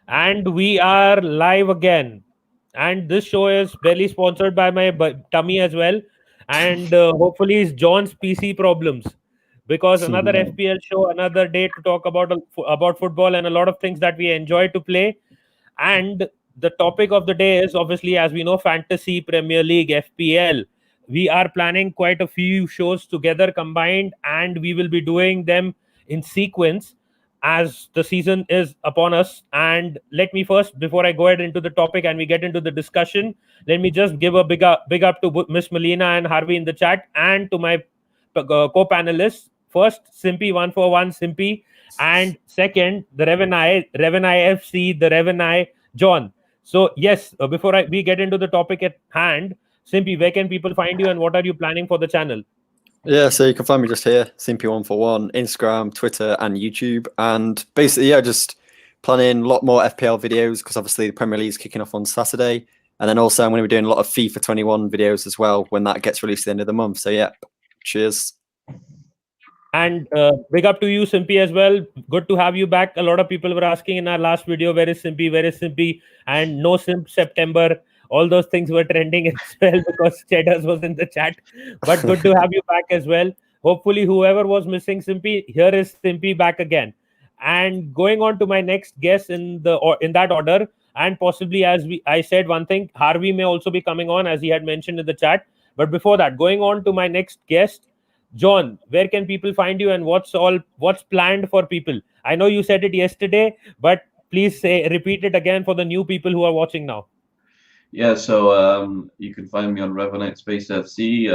And we are live again. And this show is barely sponsored by my tummy as well. And hopefully, it's John's PC problems. Because another FPL show, another day to talk about football and a lot of things that we enjoy to play. And the topic of the day is obviously, as we know, Fantasy Premier League FPL. We are planning quite a few shows together combined, and we will be doing them in sequence as the season is upon us. And let me first, before I go ahead into the topic and we get into the discussion, let me just give a big up to Miss Melina and Harvey in the chat and to my co-panelists. First, Simpy141 Simpy, and second, the Revenai FC, the Revenai John. So yes, we get into the topic at hand, Simpy, where can people find you and what are you planning for the channel? Yeah, so you can find me just here, Simpy141, Instagram, Twitter, and YouTube. And basically, yeah, just planning a lot more FPL videos because obviously the Premier League is kicking off on Saturday. And then also I'm going to be doing a lot of FIFA 21 videos as well when that gets released at the end of the month. So yeah, cheers. And big up to you, Simpy, as well. Good to have you back. A lot of people were asking in our last video, where is Simpy? Where is Simpy? And no Simp September. All those things were trending as well because Cheddars was in the chat. But good to have you back as well. Hopefully, whoever was missing Simpy, here is Simpy back again. And going on to my next guest in that order, and possibly I said one thing, Harvey may also be coming on as he had mentioned in the chat. But before that, going on to my next guest, John, where can people find you and what's planned for people? I know you said it yesterday, but please repeat it again for the new people who are watching now. Yeah, so you can find me on Revenant Space FC.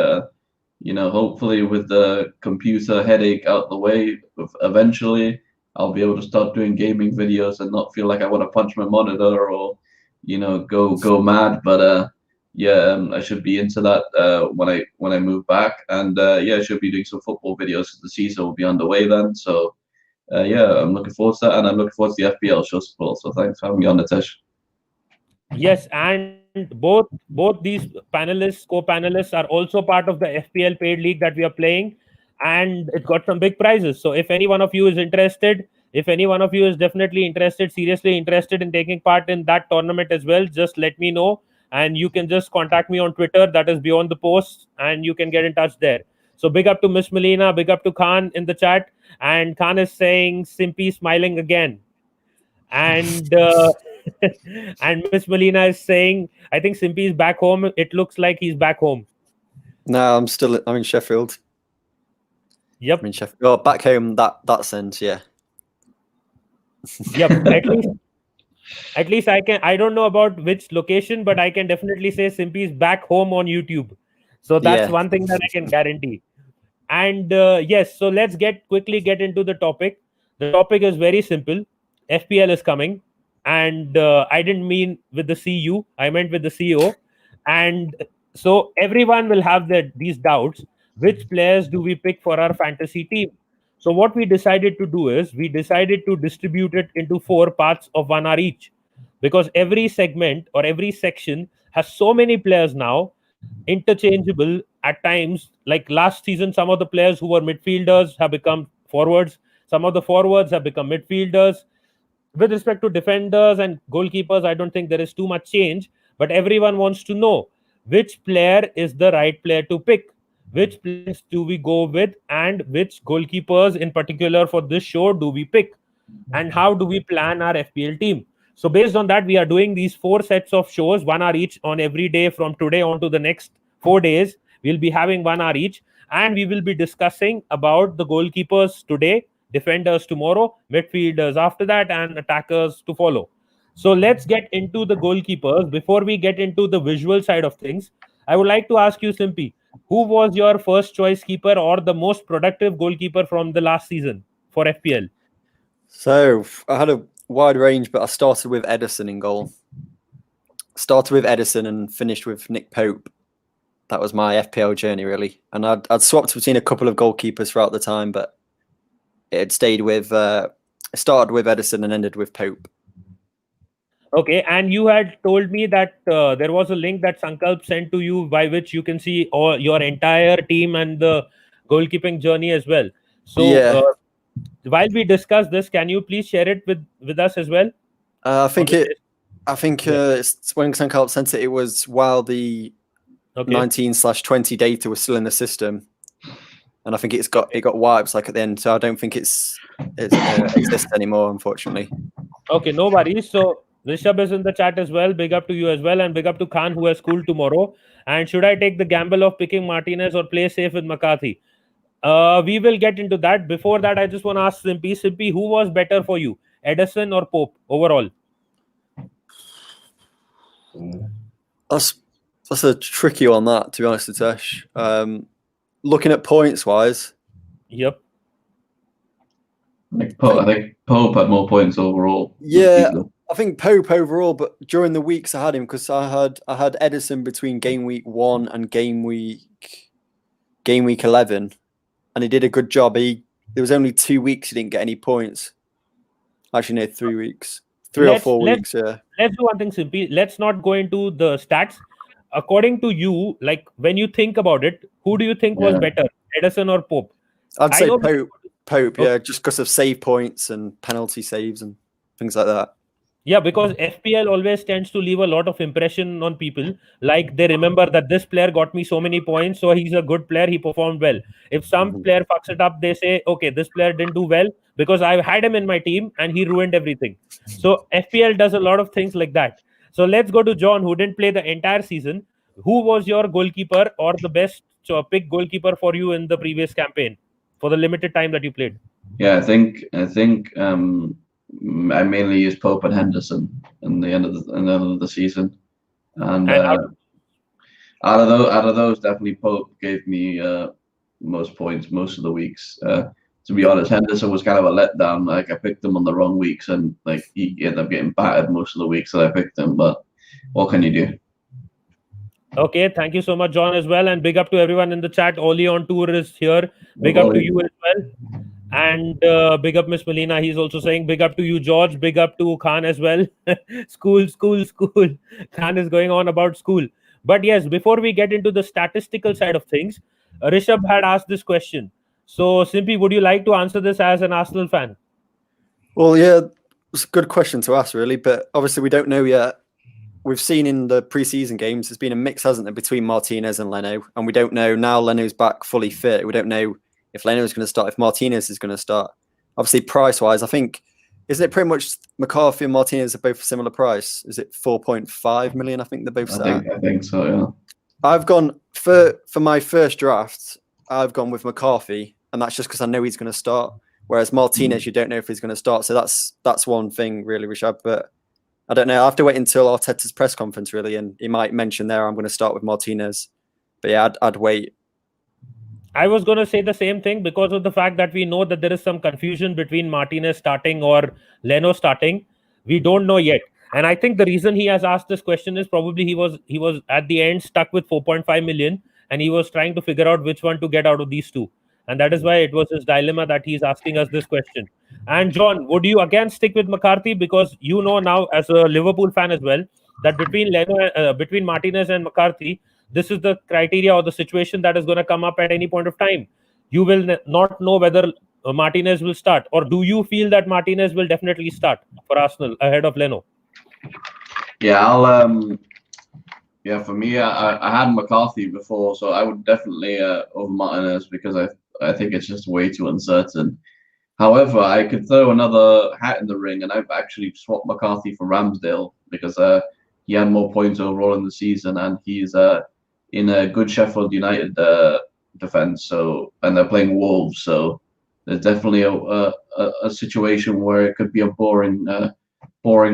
Hopefully with the computer headache out the way, eventually I'll be able to start doing gaming videos and not feel like I want to punch my monitor or, go mad. But I should be into that when I move back, and I should be doing some football videos. The season will be underway then, so I'm looking forward to that, and I'm looking forward to the FPL show support. So thanks for having me on, Nitesh. Yes, and both these co-panelists, are also part of the FPL paid league that we are playing, and it got some big prizes. So if any one of you is interested, if any one of you is definitely interested, seriously interested in taking part in that tournament as well, just let me know, and you can just contact me on Twitter. That is beyond the post, and you can get in touch there. So big up to Miss Melina, big up to Khan in the chat, and Khan is saying Simpy smiling again, and and Miss Molina is saying, I think Simpy is back home. It looks like he's back home. No, I'm in Sheffield. Yep. I'm in Sheffield. Oh, back home, that sense, yeah. Yep. At least I don't know about which location, but I can definitely say Simpy is back home on YouTube. So that's one thing that I can guarantee. And yes, so let's quickly get into the topic. The topic is very simple. FPL is coming, and I didn't mean with the CU, I meant with the CEO. And so everyone will have these doubts. Which players do we pick for our fantasy team? So what we decided to do is we decided to distribute it into 4 parts of 1 hour each, because every segment or every section has so many players now, interchangeable at times. Like last season, some of the players who were midfielders have become forwards. Some of the forwards have become midfielders. With respect to defenders and goalkeepers, I don't think there is too much change, but everyone wants to know which player is the right player to pick. Which players do we go with, and which goalkeepers in particular for this show do we pick? And how do we plan our FPL team? So based on that, we are doing these 4 sets of shows, 1 hour each on every day from today on to the next 4 days. We'll be having 1 hour each, and we will be discussing about the goalkeepers today, defenders tomorrow, midfielders after that, and attackers to follow. So let's get into the goalkeepers. Before we get into the visual side of things, I would like to ask you, Simpy, who was your first choice keeper or the most productive goalkeeper from the last season for FPL? So I had a wide range, but I started with Edison in goal. Started with Edison and finished with Nick Pope. That was my FPL journey, really. And I'd swapped between a couple of goalkeepers throughout the time, but it had stayed with, started with Edison and ended with Pope. Okay, and you had told me that there was a link that Sankalp sent to you by which you can see all your entire team and the goalkeeping journey as well. So while we discuss this, can you please share it with us as well? I think on the it. list? I think Yeah. it's when Senkarp sent it. It was while the Okay. 19/20 data was still in the system, and I think it got wiped like at the end. So I don't think it's exists anymore, unfortunately. Okay, no worries. So Rishabh is in the chat as well. Big up to you as well, and big up to Khan who has school tomorrow. And should I take the gamble of picking Martinez or play safe with McCarthy? We will get into that. Before that, I just want to ask Simpy. Simpy, who was better for you, Edison or Pope overall? That's a tricky one, that, to be honest, Hitesh. Looking at points wise, Yep. I think Pope had more points overall. yeah, I think Pope overall, but during the weeks I had him because I had Edison between game week 1 and game week 11, and he did a good job. There was only 2 weeks he didn't get any points. Actually, no, 3 weeks, 3 or 4 weeks. Yeah. Let's do one thing, Simpy. Let's not go into the stats. According to you, like when you think about it, who do you think was better, Edison or Pope? I'd say know Pope. Pope, Okay. yeah, just because of save points and penalty saves and things like that. Yeah, because FPL always tends to leave a lot of impression on people. Like they remember that this player got me so many points, so he's a good player, he performed well. If some player fucks it up, they say, okay, this player didn't do well because I had him in my team and he ruined everything. So FPL does a lot of things like that. So let's go to John, who didn't play the entire season. Who was your goalkeeper or the best pick goalkeeper for you in the previous campaign for the limited time that you played? Yeah, I mainly used Pope and Henderson in the end of the season, and out of those, definitely Pope gave me most points most of the weeks. To be honest, Henderson was kind of a letdown. Like I picked him on the wrong weeks, and like he ended up getting battered most of the weeks that I picked him. But what can you do? Okay, thank you so much, John, as well. And big up to everyone in the chat. Oli on tour is here. Big up to you as well. And big up Miss Melina. He's also saying big up to you, George. Big up to Khan as well. School. Khan is going on about school. But yes, before we get into the statistical side of things, Rishabh had asked this question. So, Simpy, would you like to answer this as an Arsenal fan? Well, yeah, it's a good question to ask, really. But obviously, we don't know yet. We've seen in the preseason games, there's been a mix, hasn't there, between Martinez and Leno. And we don't know now Leno's back fully fit. We don't know if Leno's going to start, if Martinez is going to start. Obviously, price-wise, I think, isn't it pretty much McCarthy and Martinez are both a similar price? Is it 4.5 million? I think they're both I think so, yeah. I've gone, for my first draft, I've gone with McCarthy, and that's just because I know he's going to start. Whereas Martinez, you don't know if he's going to start. So that's one thing, really, Rishad. But I don't know. I have to wait until Arteta's press conference, really, and he might mention there I'm going to start with Martinez. But yeah, I'd wait. I was going to say the same thing because of the fact that we know that there is some confusion between Martinez starting or Leno starting. We don't know yet. And I think the reason he has asked this question is probably he was at the end stuck with 4.5 million and he was trying to figure out which one to get out of these two. And that is why it was his dilemma that he's asking us this question. And John, would you again stick with McCarthy? Because you know now, as a Liverpool fan as well, that between Martinez and McCarthy, this is the criteria or the situation that is going to come up at any point of time. You will not know whether Martinez will start, or do you feel that Martinez will definitely start for Arsenal ahead of Leno? Yeah, yeah, for me, I had McCarthy before, so I would definitely over Martinez because I think it's just way too uncertain. However, I could throw another hat in the ring, and I've actually swapped McCarthy for Ramsdale because he had more points overall in the season, and he's in a good Sheffield United defense. So, and they're playing Wolves, so there's definitely a situation where it could be a boring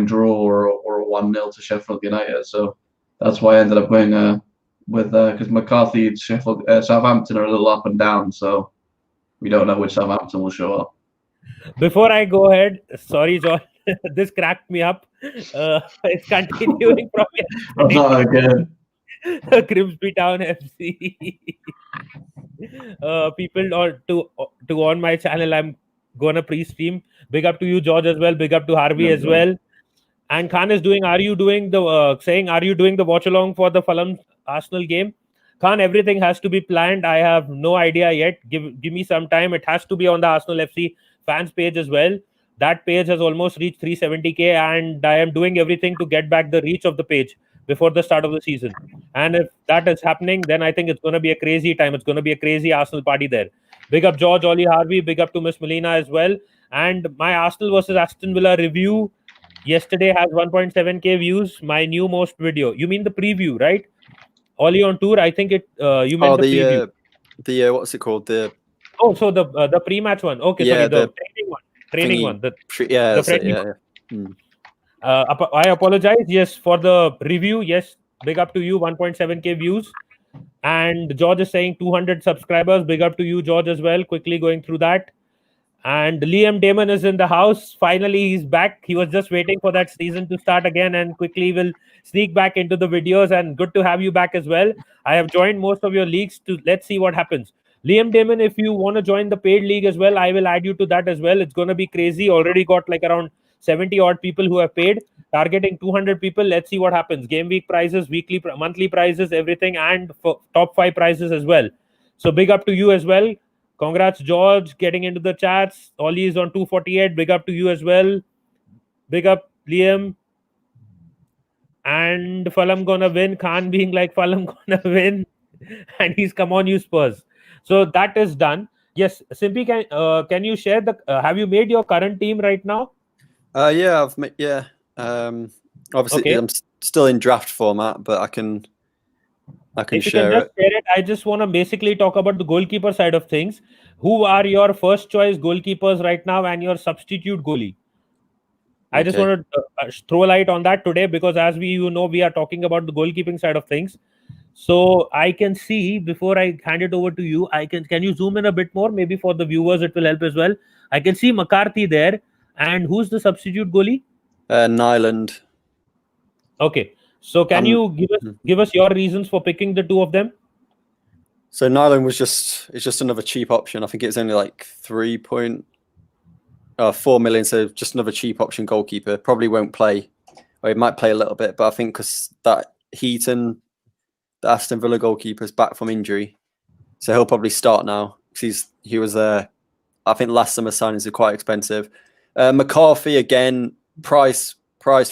draw or a 1-0 to Sheffield United. So that's why I ended up going with because McCarthy and Southampton are a little up and down, so we don't know which Southampton will show up. Before I go ahead, sorry, John, this cracked me up. It's continuing from yesterday. Not again. Grimsby Town FC. People on my channel, I'm gonna pre-stream. Big up to you, George, as well. Big up to Harvey as well. And Khan is doing. Are you doing the watch along for the Fulham Arsenal game? Khan, everything has to be planned. I have no idea yet. Give me some time. It has to be on the Arsenal FC fans page as well. That page has almost reached 370K, and I am doing everything to get back the reach of the page before the start of the season. And if that is happening, then I think it's going to be a crazy time. It's going to be a crazy Arsenal party there. Big up George, Ollie Harvey. Big up to Miss Melina as well. And my Arsenal versus Aston Villa review yesterday has 1.7K views. My new most video. You mean the preview, right? Ollie on tour. I think it. You meant the preview. The what's it called? Oh, so the pre-match one. Okay, sorry, the training one. Training one. The friendly one. I apologize. Yes, for the review. Yes, big up to you. 1.7K views. And George is saying 200 subscribers. Big up to you, George, as well. Quickly going through that. And Liam Damon is in the house. Finally, he's back. He was just waiting for that season to start again, and quickly will sneak back into the videos. And good to have you back as well. I have joined most of your leagues. Let's see what happens. Liam Damon, if you want to join the paid league as well, I will add you to that as well. It's going to be crazy. Already got like around 70 odd people who have paid, targeting 200 people. Let's see what happens. Game week prizes, weekly, monthly prizes, everything, and for top 5 prizes as well. So big up to you as well. Congrats, George, getting into the chats. Ollie is on 248. Big up to you as well. Big up, Liam. And Fulham gonna win. Khan being like, Fulham gonna win. And he's, come on, you Spurs. So that is done. Yes, Simpy, can you share the? Have you made your current team right now? Yeah, I've made. Yeah. Obviously, okay. I'm still in draft format, but I can if you share can just share it. I just want to basically talk about the goalkeeper side of things. Who are your first choice goalkeepers right now and your substitute goalie? I just want to throw light on that today, because as we are talking about the goalkeeping side of things. So I can see, before I hand it over to you, can you zoom in a bit more? Maybe for the viewers it will help as well. I can see McCarthy there. And who's the substitute goalie? Nyland. Okay. So can you give us your reasons for picking the two of them? So Nyland was just another cheap option. I think it's only like 4 million, so just another cheap option goalkeeper. Probably won't play, or he might play a little bit, but I think because that Heaton, the Aston Villa goalkeeper, is back from injury, so he'll probably start now. He was I think last summer signings are quite expensive. McCarthy, again, price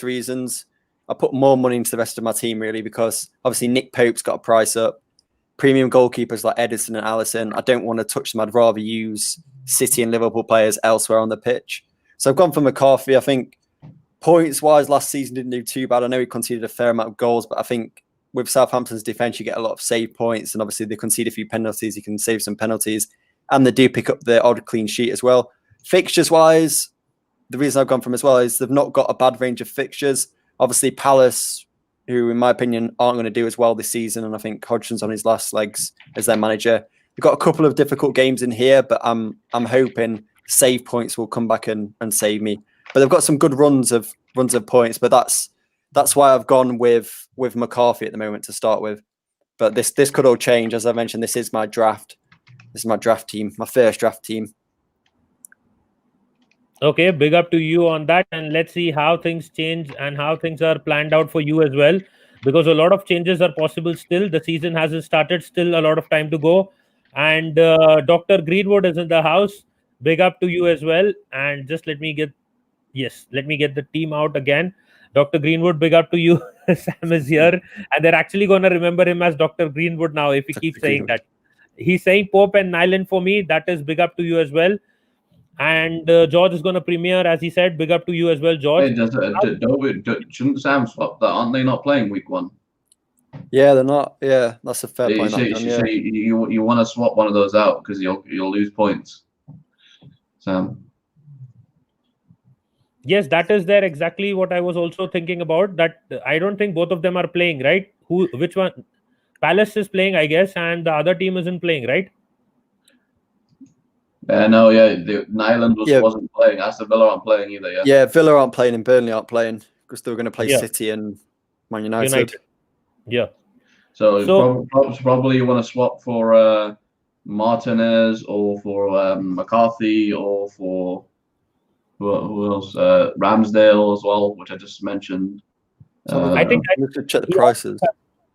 reasons. I put more money into the rest of my team, really, because obviously Nick Pope's got a price up. Premium goalkeepers like Edison and Alisson, I don't want to touch them. I'd rather use City and Liverpool players elsewhere on the pitch. So I've gone for McCarthy. I think points-wise, last season didn't do too bad. I know he conceded a fair amount of goals, but I think with Southampton's defence, you get a lot of save points, and obviously they concede a few penalties. You can save some penalties, and they do pick up the odd clean sheet as well. Fixtures-wise, the reason I've gone for him as well is they've not got a bad range of fixtures. Obviously, Palace, who, in my opinion, aren't going to do as well this season, and I think Hodgson's on his last legs as their manager. They've got a couple of difficult games in here, but I'm hoping save points will come back and save me. But they've got some good runs of points, but that's why I've gone with McCarthy at the moment to start with. But this could all change. As I mentioned, this is my draft. This is my draft team, my first draft team. Okay, big up to you on that, and let's see how things change and how things are planned out for you as well, because a lot of changes are possible still. The season hasn't started, still a lot of time to go. And Dr. Greenwood is in the house. Big up to you as well. And just let me get the team out again. Dr. Greenwood, big up to you. Sam is here, and they're actually going to remember him as Dr. Greenwood now if he keeps saying that. He's saying Pope and Nyland for me. That is big up to you as well. And George is going to premiere, as he said. Big up to you as well, George. Hey, shouldn't Sam swap that? Aren't they not playing week 1? Yeah, they're not. Yeah, that's a fair point. You want to swap one of those out because you'll lose points, Sam. Yes, that is there exactly what I was also thinking about. That I don't think both of them are playing, right? Which one? Palace is playing, I guess, and the other team isn't playing, right? No, Nyland wasn't playing. Aston Villa aren't playing either. Yeah, Villa aren't playing and Burnley aren't playing because they were going to play City and Man United. Yeah. So probably you want to swap for Martinez or for McCarthy or for who else? Ramsdale as well, which I just mentioned. I think you have to check the prices.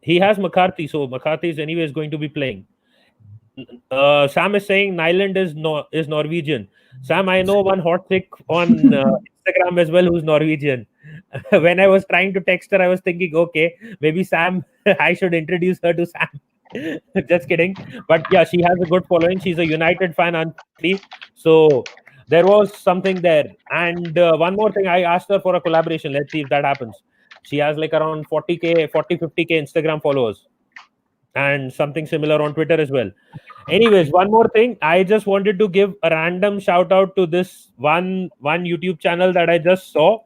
He has McCarthy, so McCarthy is anyways going to be playing. Sam is saying Nyland is Norwegian. Sam, I know one hot chick on Instagram as well who's Norwegian. When I was trying to text her, I was thinking, okay, maybe Sam, I should introduce her to Sam. Just kidding. But yeah, she has a good following. She's a United fan, unfortunately. So there was something there. And one more thing, I asked her for a collaboration. Let's see if that happens. She has like around 40K, 50K Instagram followers, and something similar on Twitter as well. Anyways, one more thing. I just wanted to give a random shout out to this one YouTube channel that I just saw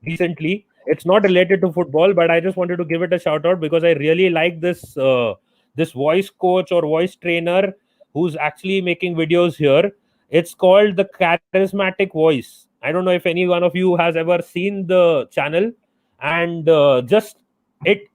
recently. It's not related to football, but I just wanted to give it a shout out because I really like this voice coach or voice trainer who's actually making videos here. It's called the Charismatic Voice. I don't know if any one of you has ever seen the channel, and just it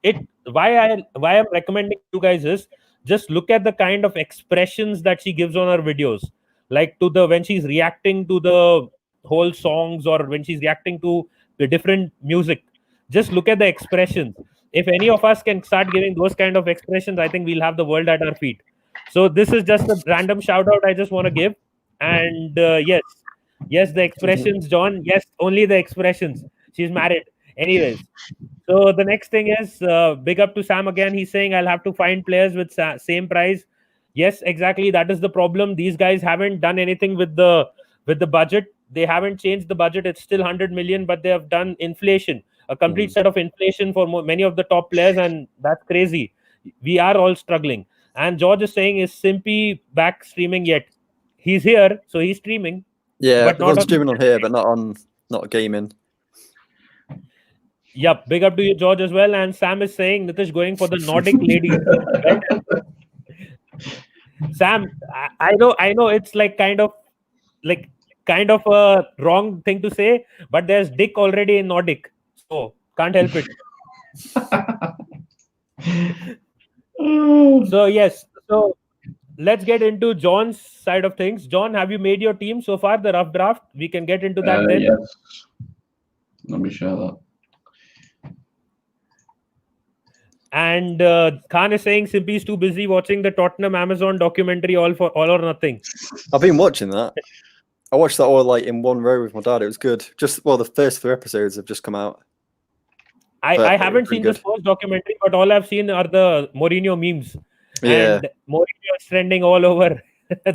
why I'm recommending you guys is just look at the kind of expressions that she gives on her videos, like to the when she's reacting to the whole songs or when she's reacting to the different music. Just look at the expressions. If any of us can start giving those kind of expressions, I think we'll have the world at our feet. So this is just a random shout out I just want to give. And yes, the expressions, John. Yes, only the expressions. She's married. Anyways, so the next thing is big up to Sam again. He's saying I'll have to find players with same price. Yes, exactly. That is the problem. These guys haven't done anything with the budget. They haven't changed the budget. It's still 100 million, but they have done inflation, a complete set of inflation for many of the top players, and that's crazy. We are all struggling. And George is saying, is Simpy back streaming yet? He's here, so he's streaming. Yeah, but not on streaming on here, but not gaming. Yep, big up to you, George, as well. And Sam is saying Nitish going for the Nordic ladies. Sam, I know it's like kind of a wrong thing to say, but there's Dick already in Nordic, so can't help it. So yes, so let's get into John's side of things. John, have you made your team so far? The rough draft. We can get into that then. Yes. Let me share that. And Khan is saying Simpy is too busy watching the Tottenham Amazon documentary All or Nothing. I've been watching that. I watched that all like in one row with my dad. It was good. The first 3 episodes have just come out. I haven't seen this first documentary, but all I've seen are the Mourinho memes. Yeah. And Mourinho is trending all over.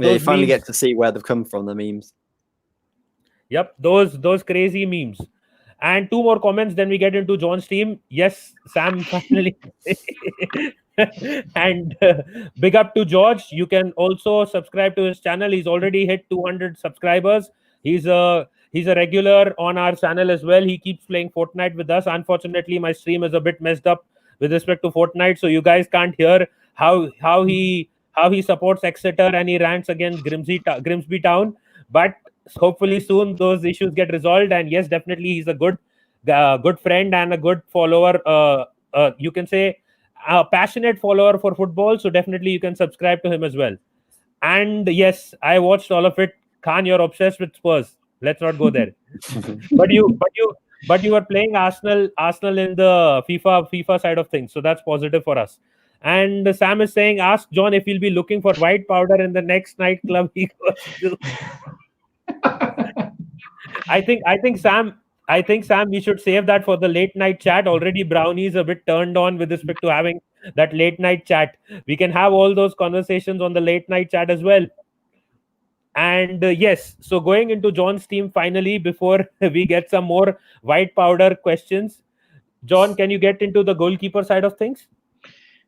You finally get to see where they've come from, the memes. Yep, those crazy memes. And 2 more comments, then we get into John's team. Yes, Sam finally. And big up to George. You can also subscribe to his channel. He's already hit 200 subscribers. He's a regular on our channel as well. He keeps playing Fortnite with us. Unfortunately, my stream is a bit messed up with respect to Fortnite, so you guys can't hear how he supports Exeter and he rants against Grimsby Town. But hopefully soon those issues get resolved. And yes, definitely he's a good friend and a good follower. You can say a passionate follower for football. So definitely you can subscribe to him as well. And yes, I watched all of it. Khan, you're obsessed with Spurs. Let's not go there. but you are playing Arsenal in the FIFA side of things. So that's positive for us. And Sam is saying, ask John if he'll be looking for white powder in the next nightclub he goes to. I think Sam, we should save that for the late night chat. Already Brownie is a bit turned on with respect to having that late night chat. We can have all those conversations on the late night chat as well. And yes, so going into John's team finally, before we get some more white powder questions, John, can you get into the goalkeeper side of things?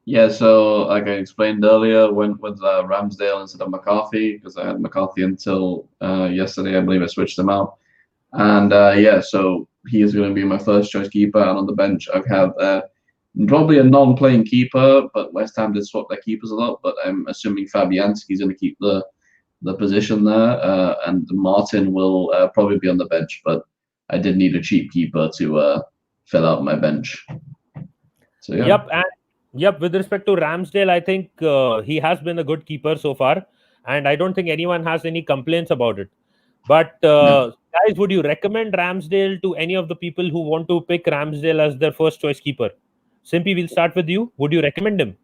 Yeah, so like I explained earlier, went with Ramsdale instead of McCarthy because I had McCarthy until yesterday. I believe I switched him out. And yeah, so he is going to be my first choice keeper. And on the bench, I have probably a non-playing keeper, but West Ham did swap their keepers a lot. But I'm assuming Fabianski's going to keep the position there, and Martin will probably be on the bench. But I did need a cheap keeper to fill out my bench. So yeah. Yep. With respect to Ramsdale, I think he has been a good keeper so far, and I don't think anyone has any complaints about it. But guys, would you recommend Ramsdale to any of the people who want to pick Ramsdale as their first choice keeper? Simpy, we'll start with you. Would you recommend him?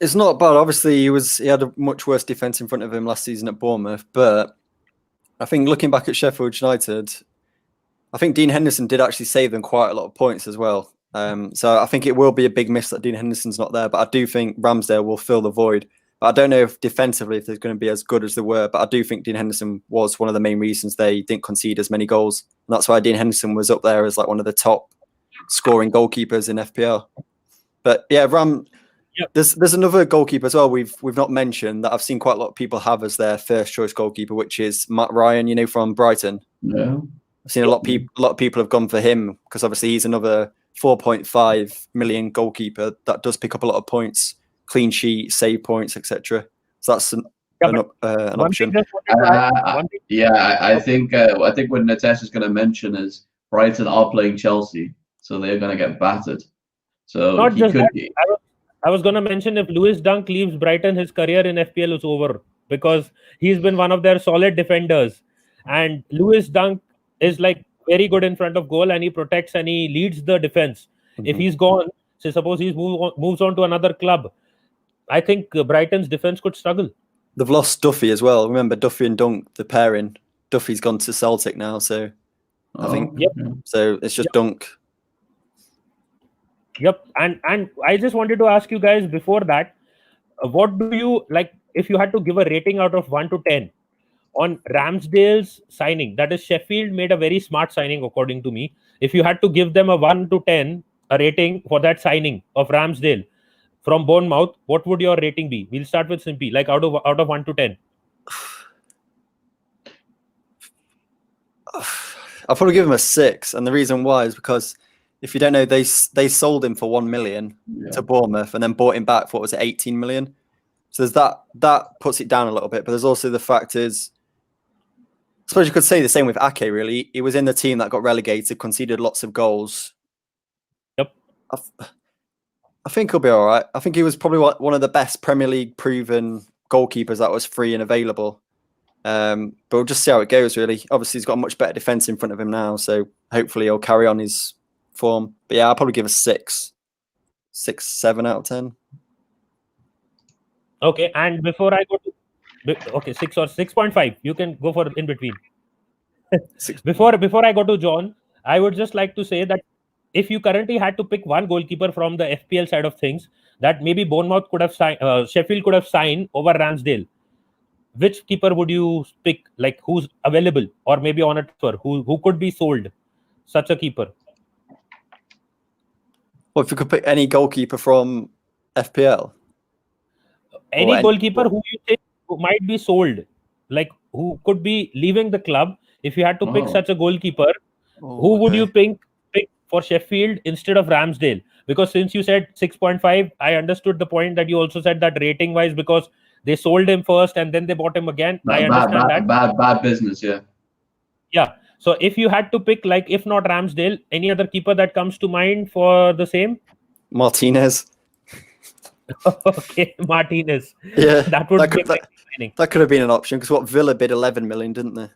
It's not bad. Obviously, he had a much worse defence in front of him last season at Bournemouth. But I think looking back at Sheffield United, I think Dean Henderson did actually save them quite a lot of points as well. So I think it will be a big miss that Dean Henderson's not there. But I do think Ramsdale will fill the void. But I don't know if defensively if they're going to be as good as they were. But I do think Dean Henderson was one of the main reasons they didn't concede as many goals. And that's why Dean Henderson was up there as like one of the top scoring goalkeepers in FPL. But yeah, there's another goalkeeper as well we've not mentioned that I've seen quite a lot of people have as their first choice goalkeeper, which is Matt Ryan, from Brighton. Yeah. I've seen a lot of people have gone for him because obviously he's another 4.5 million goalkeeper that does pick up a lot of points, clean sheet, save points, etc. So that's an option. I think what Natesh is going to mention is Brighton are playing Chelsea, so they're going to get battered. So not just that, I was going to mention if Lewis Dunk leaves Brighton, his career in FPL is over because he's been one of their solid defenders, and Lewis Dunk is like very good in front of goal and he protects and he leads the defense. Mm-hmm. If he's gone, say suppose he moves on to another club, I think Brighton's defense could struggle. They've lost Duffy as well. Remember Duffy and Dunk, the pairing. Duffy's gone to Celtic now, so I think so. It's just Dunk. Yep, and I just wanted to ask you guys before that, what do you like if you had to give a rating out of 1 to 10 on Ramsdale's signing? That is, Sheffield made a very smart signing according to me. If you had to give them a 1 to 10 a rating for that signing of Ramsdale from Bournemouth, what would your rating be? We'll start with Simpy, like out of 1 to 10. I'll probably give him a 6, and the reason why is because if you don't know, they sold him for 1 million to Bournemouth and then bought him back for 18 million. So there's that puts it down a little bit, but there's also the fact is, I suppose you could say the same with Ake. Really, he was in the team that got relegated, conceded lots of goals. Yep, I think he'll be all right. I think he was probably one of the best Premier League proven goalkeepers that was free and available. But we'll just see how it goes. Really, obviously he's got a much better defense in front of him now, so hopefully he'll carry on his form. But yeah, I'll probably give a 6, 7 out of 10. Okay, and before I go to 6 or 6.5, you can go for in between. Before I go to John, I would just like to say that if you currently had to pick one goalkeeper from the FPL side of things that maybe Bournemouth could have signed, Sheffield could have signed over Ramsdale, which keeper would you pick? Like who's available or maybe on a transfer, who could be sold? Such a keeper. Well, if you could pick any goalkeeper from FPL, any goalkeeper who you think might be sold, like who could be leaving the club. If you had to pick such a goalkeeper, who would you pick for Sheffield instead of Ramsdale? Because since you said 6.5, I understood the point that you also said that rating wise, because they sold him first and then they bought him again. I understand bad business. Yeah. So if you had to pick, like, if not Ramsdale, any other keeper that comes to mind for the same? Martinez. Okay, Martinez. Yeah, that could have been an option because Villa bid 11 million, didn't they?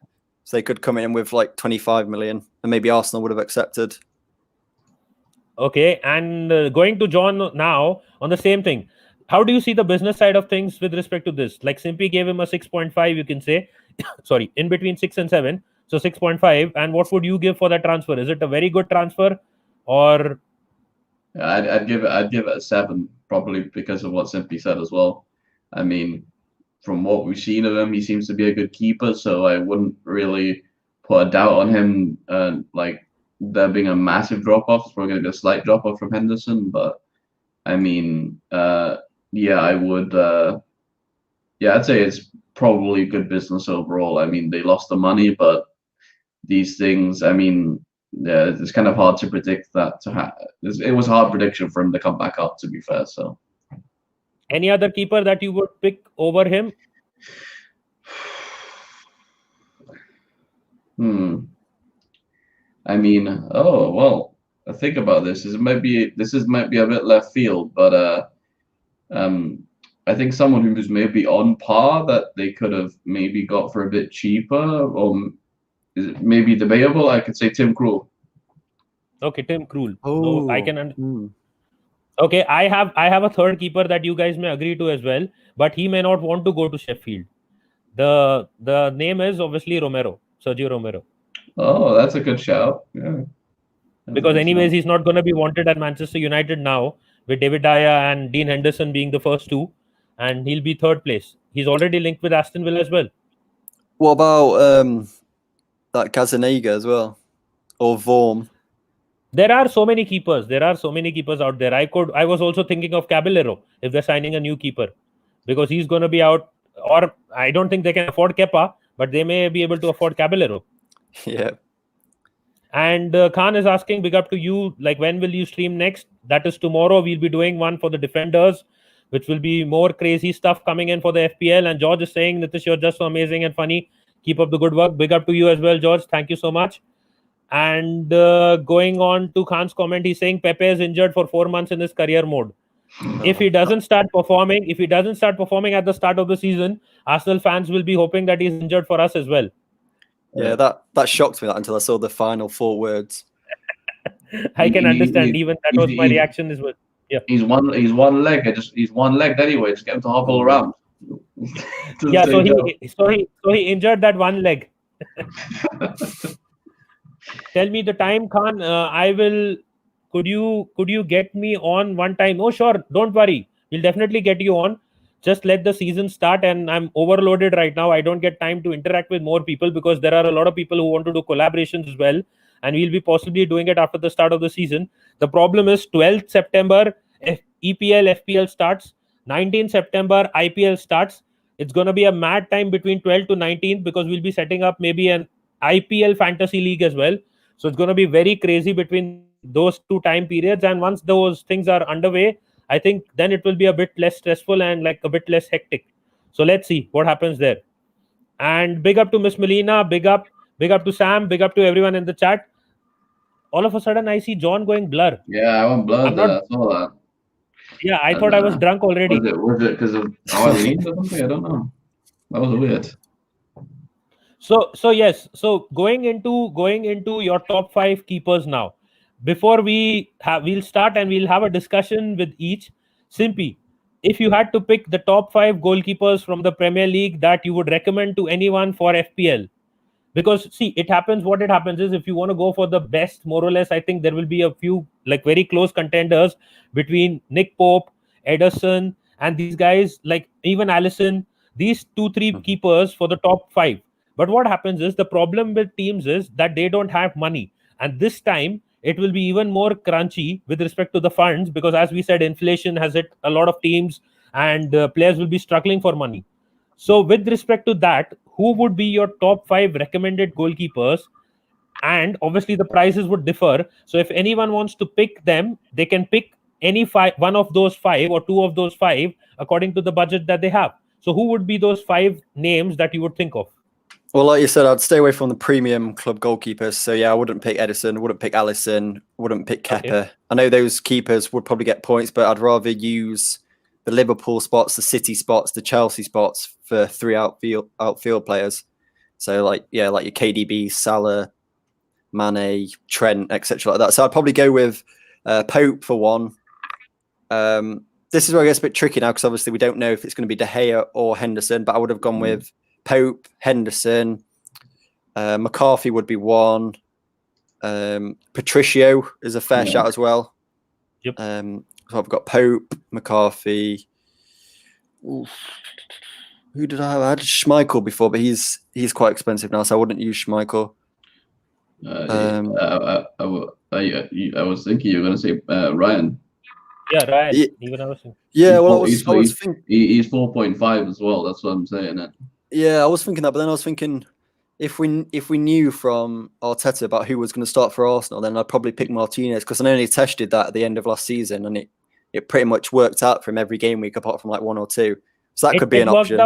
So they could come in with like 25 million, and maybe Arsenal would have accepted. Okay, and going to John now on the same thing. How do you see the business side of things with respect to this? Like Simpy gave him a 6.5, you can say, sorry, in between 6 and 7. So 6.5. And what would you give for that transfer? Is it a very good transfer or? I'd give it a 7, probably because of what Simpy said as well. I mean, from what we've seen of him, he seems to be a good keeper, so I wouldn't really put a doubt on him. Like there being a massive drop off, it's probably going to be a slight drop off from Henderson, but I mean, I would. I'd say it's probably good business overall. I mean, they lost the money, but these things, I mean, it's kind of hard to predict that to happen. It was a hard prediction for him to come back up, to be fair. So, any other keeper that you would pick over him? I mean, I think about this. This might be a bit left field, but I think someone who's maybe on par that they could have maybe got for a bit cheaper, or is it maybe debatable? I could say Tim Krul. Okay, Tim Krul. Oh, I can. Okay, I have a third keeper that you guys may agree to as well, but he may not want to go to Sheffield. The name is obviously Romero, Sergio Romero, Oh, that's a good shout. Yeah, that's a because good anyways shout. he's not going to be wanted at Manchester United now, with David Daya and Dean Henderson being the first two, and he'll be third place. He's already linked with Aston Villa as well. What about that Gazzaniga as well, or Vorm? There are so many keepers. There are so many keepers out there. I was also thinking of Caballero if they're signing a new keeper, because he's going to be out. Or I don't think they can afford Kepa, but they may be able to afford Caballero. Yeah. And Khan is asking, big up to you. Like, when will you stream next? That is tomorrow. We'll be doing one for the defenders, which will be more crazy stuff coming in for the FPL. And George is saying, Nitish, you're just so amazing and funny. Keep up the good work. Big up to you as well, George. Thank you so much. And going on to Khan's comment, he's saying Pepe is injured for 4 months in his career mode. If he doesn't start performing, at the start of the season, Arsenal fans will be hoping that he's injured for us as well. Yeah, that shocked me that until I saw the final 4 words. I can understand. Even that was my reaction as well. Yeah. He's one leg. He's one leg anyway. Just get him to hobble around. Yeah. So he injured that one leg. Tell me the time, Khan. I will. Could you get me on one time? Oh, sure. Don't worry. We'll definitely get you on. Just let the season start. And I'm overloaded right now. I don't get time to interact with more people, because there are a lot of people who want to do collaborations as well. And we'll be possibly doing it after the start of the season. The problem is 12th September, EPL, FPL starts. 19th September, IPL starts. It's going to be a mad time between 12th to 19th, because we'll be setting up maybe an IPL fantasy league as well. So it's going to be very crazy between those two time periods. And once those things are underway, I think then it will be a bit less stressful and like a bit less hectic. So let's see what happens there. And big up to Miss Melina, big up to Sam, big up to everyone in the chat. All of a sudden, I see John going blur. Yeah, I went blurred I'm there. not. I saw that. Yeah, I thought I was drunk already. Was it because of how I leaned or something? I don't know. That was weird. So yes. So going into your top 5 keepers now. Before we'll start and we'll have a discussion with each. Simpy, if you had to pick the top 5 goalkeepers from the Premier League that you would recommend to anyone for FPL, because see, what it happens is, if you want to go for the best, more or less, I think there will be a few like very close contenders between Nick Pope, Ederson, and these guys, like even Allison, these 2 3 keepers for the top 5. But what happens is, the problem with teams is that they don't have money, and this time it will be even more crunchy with respect to the funds, because as we said, inflation has hit a lot of teams, and players will be struggling for money. So, with respect to that, who would be your top 5 recommended goalkeepers? And obviously, the prices would differ. So, if anyone wants to pick them, they can pick any one of those 5 or 2 of those 5 according to the budget that they have. So, who would be those 5 names that you would think of? Well, like you said, I'd stay away from the premium club goalkeepers. So yeah, I wouldn't pick Edison, wouldn't pick Allison, wouldn't pick Kepa. Okay. I know those keepers would probably get points, but I'd rather use the Liverpool spots, the City spots, the Chelsea spots for 3 outfield players. So like your KDB, Salah, Mane, Trent, etc. like that. So I'd probably go with Pope for one. This is where it gets a bit tricky now, because obviously we don't know if it's going to be De Gea or Henderson, but I would have gone with Pope, Henderson, McCarthy would be one. Patricio is a fair shout as well. Yep. So I've got Pope, McCarthy. Oof. Who did I have? I had Schmeichel before, but he's quite expensive now, so I wouldn't use Schmeichel. I was thinking you were going to say Ryan. Yeah, Ryan. Even I was thinking. Yeah, well, I was thinking he's 4.5 as well. That's what I'm saying. Yeah, I was thinking that, but then I was thinking if we knew from Arteta about who was going to start for Arsenal, then I'd probably pick Martinez, because I only tested that at the end of last season, and it pretty much worked out from every game week apart from like 1 or 2. So that could be an option.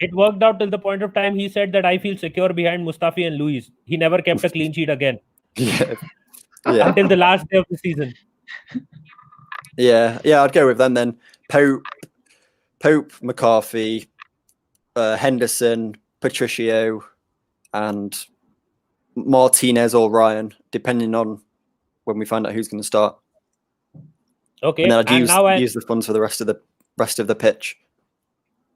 It worked out till the point of time he said that I feel secure behind Mustafi and Luis. He never kept a clean sheet again. Yeah. Until the last day of the season. Yeah, I'd go with them then. Pope, McCarthy, Henderson, Patricio, and Martinez or Ryan, depending on when we find out who's going to start. Okay, and then I'd and now use the funds for the rest of the pitch.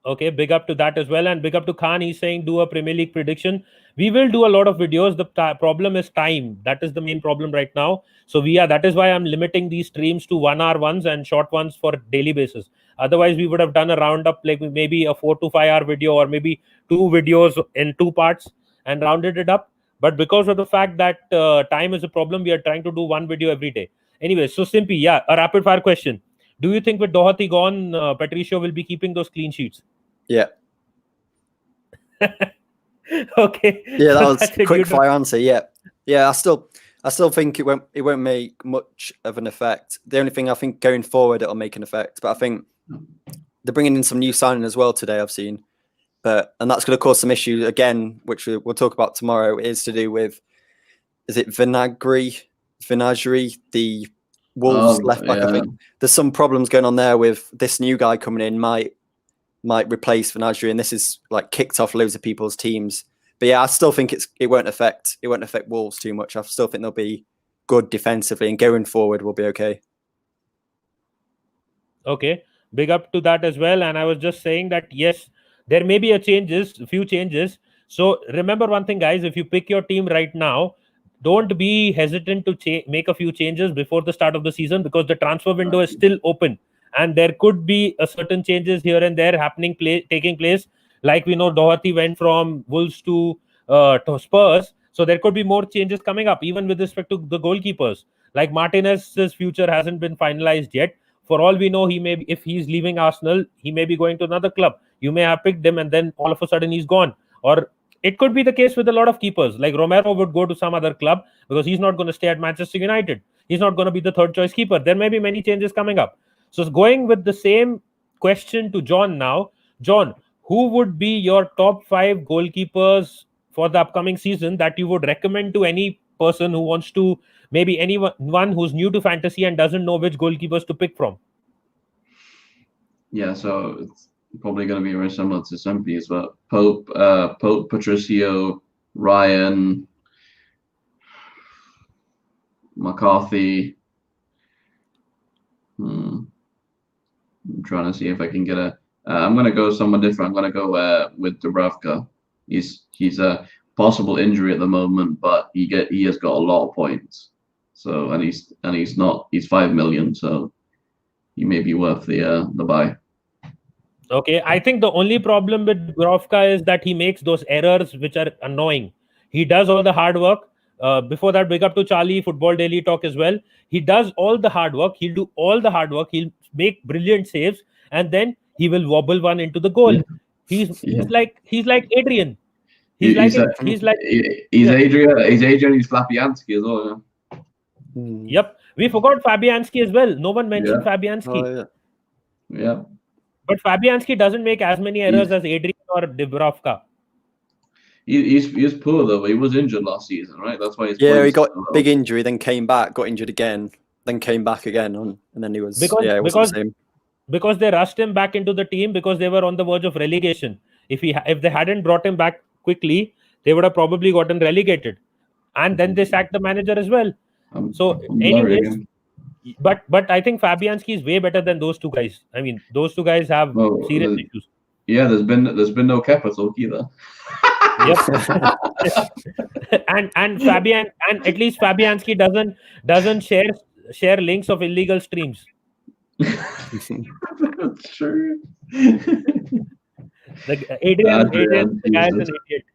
Okay, big up to that as well, and big up to Khan. He's saying do a Premier League prediction. We will do a lot of videos. The problem is time. That is the main problem right now. So that is why I'm limiting these streams to 1 hour ones and short ones for daily basis. Otherwise, we would have done a roundup, like maybe a 4 to 5 hour video, or maybe 2 videos in 2 parts and rounded it up. But because of the fact that time is a problem, we are trying to do one video every day. Anyway, so Simpy, yeah, a rapid fire question. Do you think with Doherty gone, Patricio will be keeping those clean sheets? Yeah. Okay. Yeah, that so was that's a it. quick fire answer. Yeah. I still think it won't make much of an effect. The only thing I think going forward it'll make an effect, but I think they're bringing in some new signing as well today. I've seen, and that's going to cause some issues again, which we'll talk about tomorrow. Is to do with, is it Vinagre, the Wolves left back? Yeah. I think there's some problems going on there with this new guy coming in. Might replace Vinagre, and this is like kicked off loads of people's teams. But yeah, I still think it won't affect Wolves too much. I still think they'll be good defensively, and going forward will be okay. Okay, big up to that as well. And I was just saying that yes, there may be a few changes. So remember one thing, guys: if you pick your team right now, don't be hesitant to make a few changes before the start of the season, because the transfer window is still open, and there could be a certain changes here and there taking place. Like we know, Doherty went from Wolves to Spurs, so there could be more changes coming up, even with respect to the goalkeepers. Like Martinez's future hasn't been finalized yet. For all we know, if he's leaving Arsenal, he may be going to another club. You may have picked him, and then all of a sudden he's gone. Or it could be the case with a lot of keepers. Like Romero would go to some other club because he's not going to stay at Manchester United. He's not going to be the third choice keeper. There may be many changes coming up. So going with the same question to John now. John, who would be your top 5 goalkeepers for the upcoming season that you would recommend to any person who wants to, maybe anyone who's new to fantasy and doesn't know which goalkeepers to pick from? Yeah, so it's probably going to be very similar to Simpy as well. Pope, Patricio, Ryan, McCarthy. I'm trying to see if I can get I'm going to go somewhere different. I'm going to go with Dubravka. He's a possible injury at the moment, but he has got a lot of points. So he's 5 million, so he may be worth the buy. Okay, I think the only problem with Dubravka is that he makes those errors which are annoying. He does all the hard work. Before that, big up to Charlie, Football Daily Talk as well. He does all the hard work. He'll do all the hard work. He'll make brilliant saves, and then he will wobble one into the goal. He's like Adrian. He's Adrian. He's Fabianski as well. Yeah. Yep, we forgot Fabianski as well. No one mentioned Fabianski. Oh, yeah. But Fabianski doesn't make as many errors as Adrian or Dubravka. He's poor though. He was injured last season, right? That's why he got big injury, then came back, got injured again, then came back again, and then he was it wasn't the same. Because they rushed him back into the team because they were on the verge of relegation. If they hadn't brought him back quickly, they would have probably gotten relegated, and then they sacked the manager as well. Anyways, but I think Fabianski is way better than those two guys. I mean, those two guys have serious issues. Yeah, there's been no capital either. Yep. and Fabian, and at least Fabianski doesn't share links of illegal streams. That's true. Adrian, the guy is an idiot.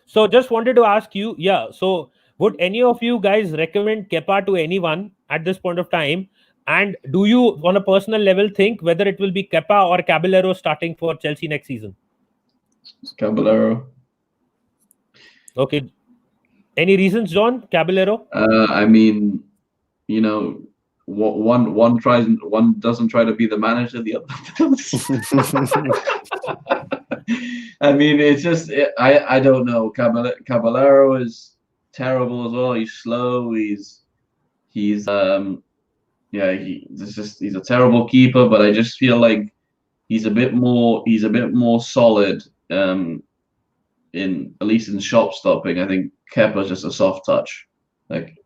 So just wanted to ask you, so would any of you guys recommend Kepa to anyone at this point of time? And do you, on a personal level, think whether it will be Kepa or Caballero starting for Chelsea next season? Caballero. Okay. Any reasons, John? Caballero? I mean, one doesn't try to be the manager, the other I mean, it's just I don't know. Caballero is terrible as well. He's slow. He's a terrible keeper. But I just feel like he's a bit more solid. In at least in shot stopping, I think Kepa's just a soft touch. Like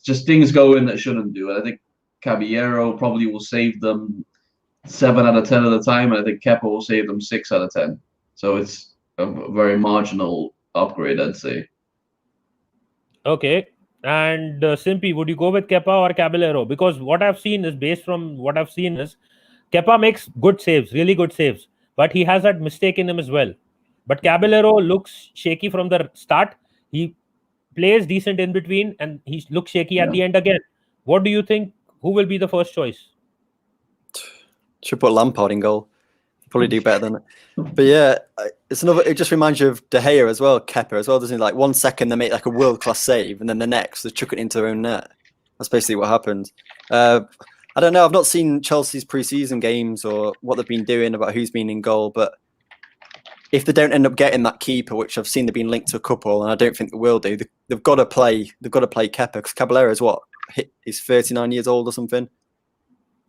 just things go in that shouldn't do. And I think Caballero probably will save them 7 out of 10 of the time, and I think Kepa will save them 6 out of 10. So it's a very marginal upgrade, I'd say. Okay. And Simpy, would you go with Kepa or Caballero? Because what I've seen is based from what I've seen is Kepa makes good saves, really good saves, but he has that mistake in him as well. But Caballero looks shaky from the start. He plays decent in between, and he looks shaky at the end again. What do you think? Who will be the first choice? Should put Lampard in goal. Probably do better than that. But yeah, it's another. It just reminds you of De Gea as well, Kepa as well, doesn't it? Like 1 second they make like a world class save, and then the next they chuck it into their own net. That's basically what happened. I don't know. I've not seen Chelsea's pre-season games or what they've been doing about who's been in goal, but if they don't end up getting that keeper, which I've seen they've been linked to a couple, and I don't think they will do, they've got to play. They've got to play Kepa because Caballero is what? He's 39 years old or something.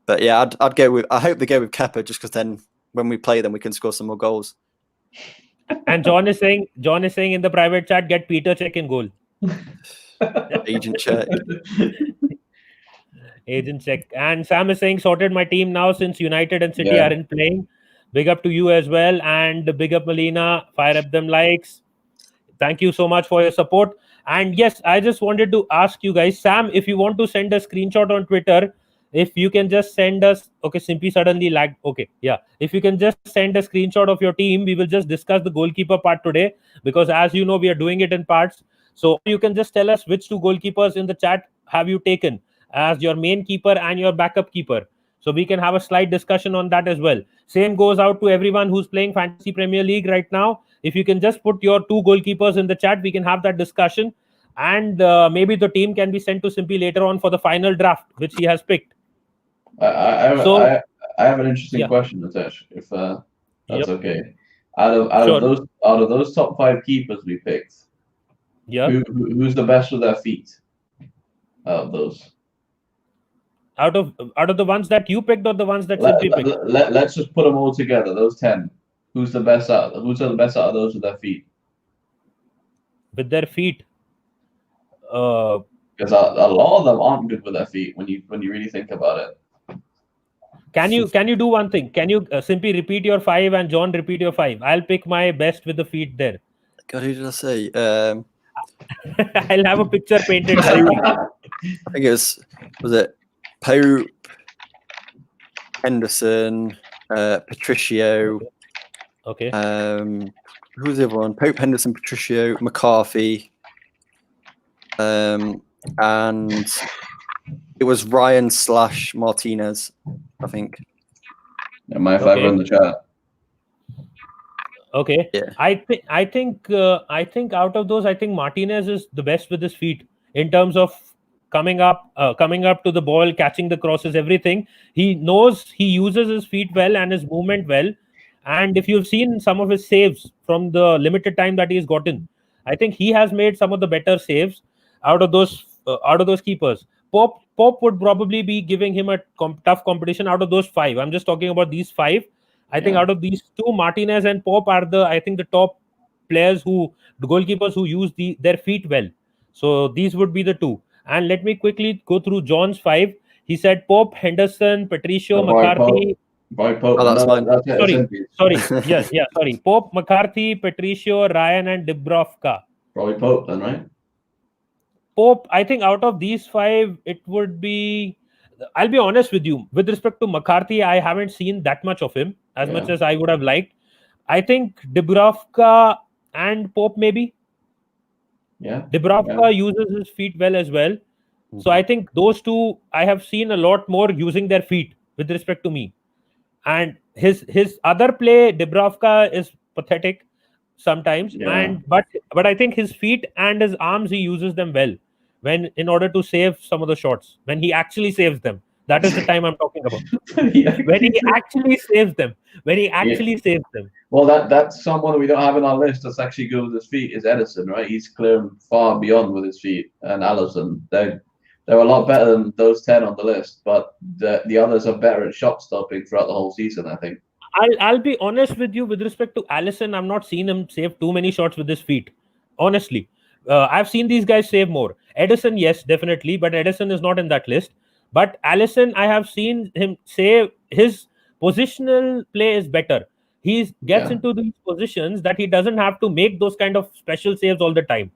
But yeah, I'd go with. I hope they go with Kepa just because then when we play them, we can score some more goals. And John is saying in the private chat, get Peter Cech in goal. Agent check. Agent check. And Sam is saying, sorted my team now since United and City aren't playing. Big up to you as well. And big up Melina. Fire up them likes. Thank you so much for your support. And yes, I just wanted to ask you guys, Sam, if you want to send a screenshot on Twitter, if you can just send us, okay, Simpy suddenly lagged. Okay, yeah. If you can just send a screenshot of your team, we will just discuss the goalkeeper part today because as you know, we are doing it in parts. So you can just tell us which two goalkeepers in the chat have you taken as your main keeper and your backup keeper. So we can have a slight discussion on that as well. Same goes out to everyone who's playing Fantasy Premier League right now. If you can just put your two goalkeepers in the chat, we can have that discussion. And maybe the team can be sent to Simpy later on for the final draft, which he has picked. I have an interesting question, Nitesh, if that's okay. Out of those top 5 keepers we picked, who's the best with their feet? Out of those. Out of the ones that you picked or the ones that Simpy picked? Let's just put them all together. Those 10. Who's the best out of those with their feet? With their feet. Because a lot of them aren't good with their feet when you really think about it. Can you do one thing? Can you Simpy repeat your 5 and John repeat your 5? I'll pick my best with the feet there. God, who did I say? I'll have a picture painted. I think it was it Pope, Henderson, Patricio. Okay. Who was the other one? Pope, Henderson, Patricio, McCarthy, and it was Ryan / Martinez, I think. Yeah, my 5 are in the chat. Okay. Yeah. I think out of those, I think Martinez is the best with his feet in terms of coming up to the ball, catching the crosses, everything. He knows he uses his feet well and his movement well. And if you've seen some of his saves from the limited time that he's gotten, I think he has made some of the better saves out of those keepers. Pope would probably be giving him a tough competition out of those 5. I'm just talking about these 5. I think out of these 2, Martinez and Pope are the top players the goalkeepers who use their feet well. So these would be the 2. And let me quickly go through John's 5. He said Pope, Henderson, Patricio, McCarthy. Pope. Oh, that's fine. Sorry. Sorry. Pope, McCarthy, Patricio, Ryan, and Dubravka. Probably Pope then, right? Pope, I think out of these 5, it would be. I'll be honest with you. With respect to McCarthy, I haven't seen that much of him as much as I would have liked. I think Dubravka and Pope maybe. Yeah. Dubravka uses his feet well as well. So I think those 2 I have seen a lot more using their feet with respect to me. And his other play, Dubravka, is pathetic sometimes. But I think his feet and his arms, he uses them well in order to save some of the shots. When he actually saves them. That is the time I'm talking about. When he actually saves them. Saves them. Well, that's someone we don't have on our list that's actually good with his feet is Edison, right? He's clear far beyond with his feet. And Alisson, they're a lot better than those 10 on the list, but the others are better at shot stopping throughout the whole season, I think. I'll be honest with you with respect to Alisson. I've not seen him save too many shots with his feet. Honestly, I've seen these guys save more. Edison, yes, definitely, but Edison is not in that list. But Allison, I have seen him say his positional play is better. He gets Yeah, into these positions that he doesn't have to make those kind of special saves all the time.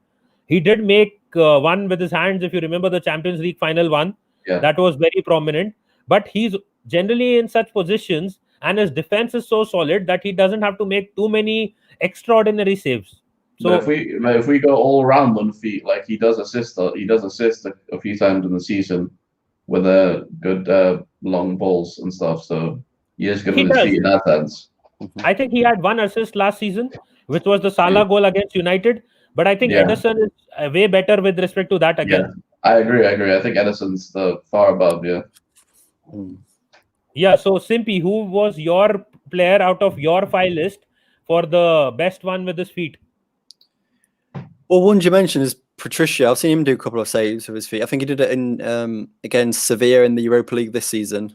He did make one with his hands, if you remember the Champions League final one. yeah. That was very prominent. But he's generally in such positions, and his defense is so solid that he doesn't have to make too many extraordinary saves. But So if we go all around on feet, like he does assist a few times in the season with a good long balls and stuff. So he is good he with his feet does. in that sense. I think he had one assist last season, which was the Salah goal against United. But I think Yeah, Edison is way better with respect to that yeah. again. I agree. I agree. I think Edison's the far above. Yeah. Yeah, so Simpy, who was your player out of your five list for the best one with his feet? Well, one you mentioned is Patricio. I've seen him do a couple of saves with his feet. I think he did it in against Sevilla in the Europa League this season.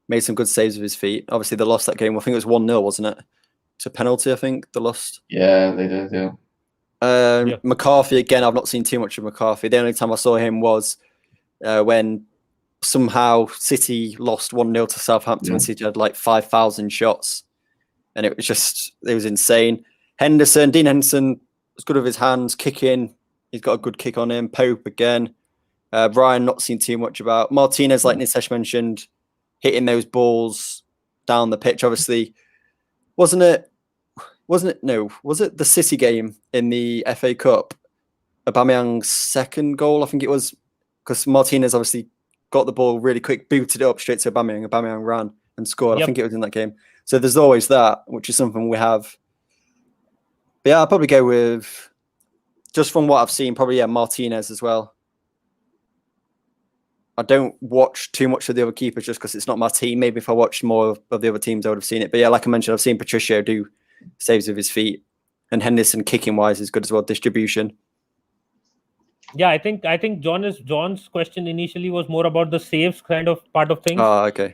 Made some good saves with his feet. Obviously, they lost that game. I think it was 1-0, wasn't it? It's a penalty, I think, they lost. Yeah, they did. Yeah. Yeah. McCarthy, again, I've not seen too much of McCarthy. The only time I saw him was when somehow City lost 1-0 to Southampton and City had like 5,000 shots. And it was insane. Dean Henderson was good with his hands, kicking. He's got a good kick on him. Pope again. Ryan, not seen too much about. Martinez, like Nisesh mentioned, hitting those balls down the pitch. Obviously, wasn't it? No, was it the City game in the FA Cup? Aubameyang's second goal, I think it was, because Martinez obviously got the ball really quick, booted it up straight to Aubameyang. Aubameyang ran and scored. Yep. I think it was in that game. So there's always that, which is something we have. But yeah, I'll probably go with, just from what I've seen, probably Martinez as well. I don't watch too much of the other keepers just because it's not my team. Maybe if I watched more of the other teams, I would have seen it. But yeah, like I mentioned, I've seen Patricio do saves with his feet, and Henderson kicking wise is good as well. Distribution. Yeah, I think John's question initially was more about the saves kind of part of things. Oh, okay.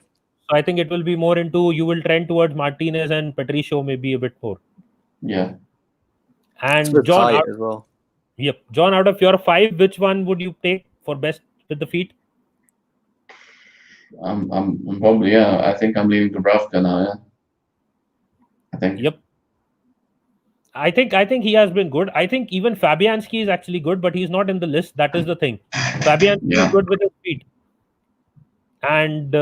So I think it will be more into, you will trend towards Martinez and Patricio maybe a bit more. Yeah. And John, as well. Yep, John, out of your five, which one would you take for best with the feet? I'm probably I think I'm leaving Dubravka now. Yeah. I think. Yep. I think he has been good. I think even Fabianski is actually good, but he's not in the list. That is the thing. Fabianski is good with his feet. And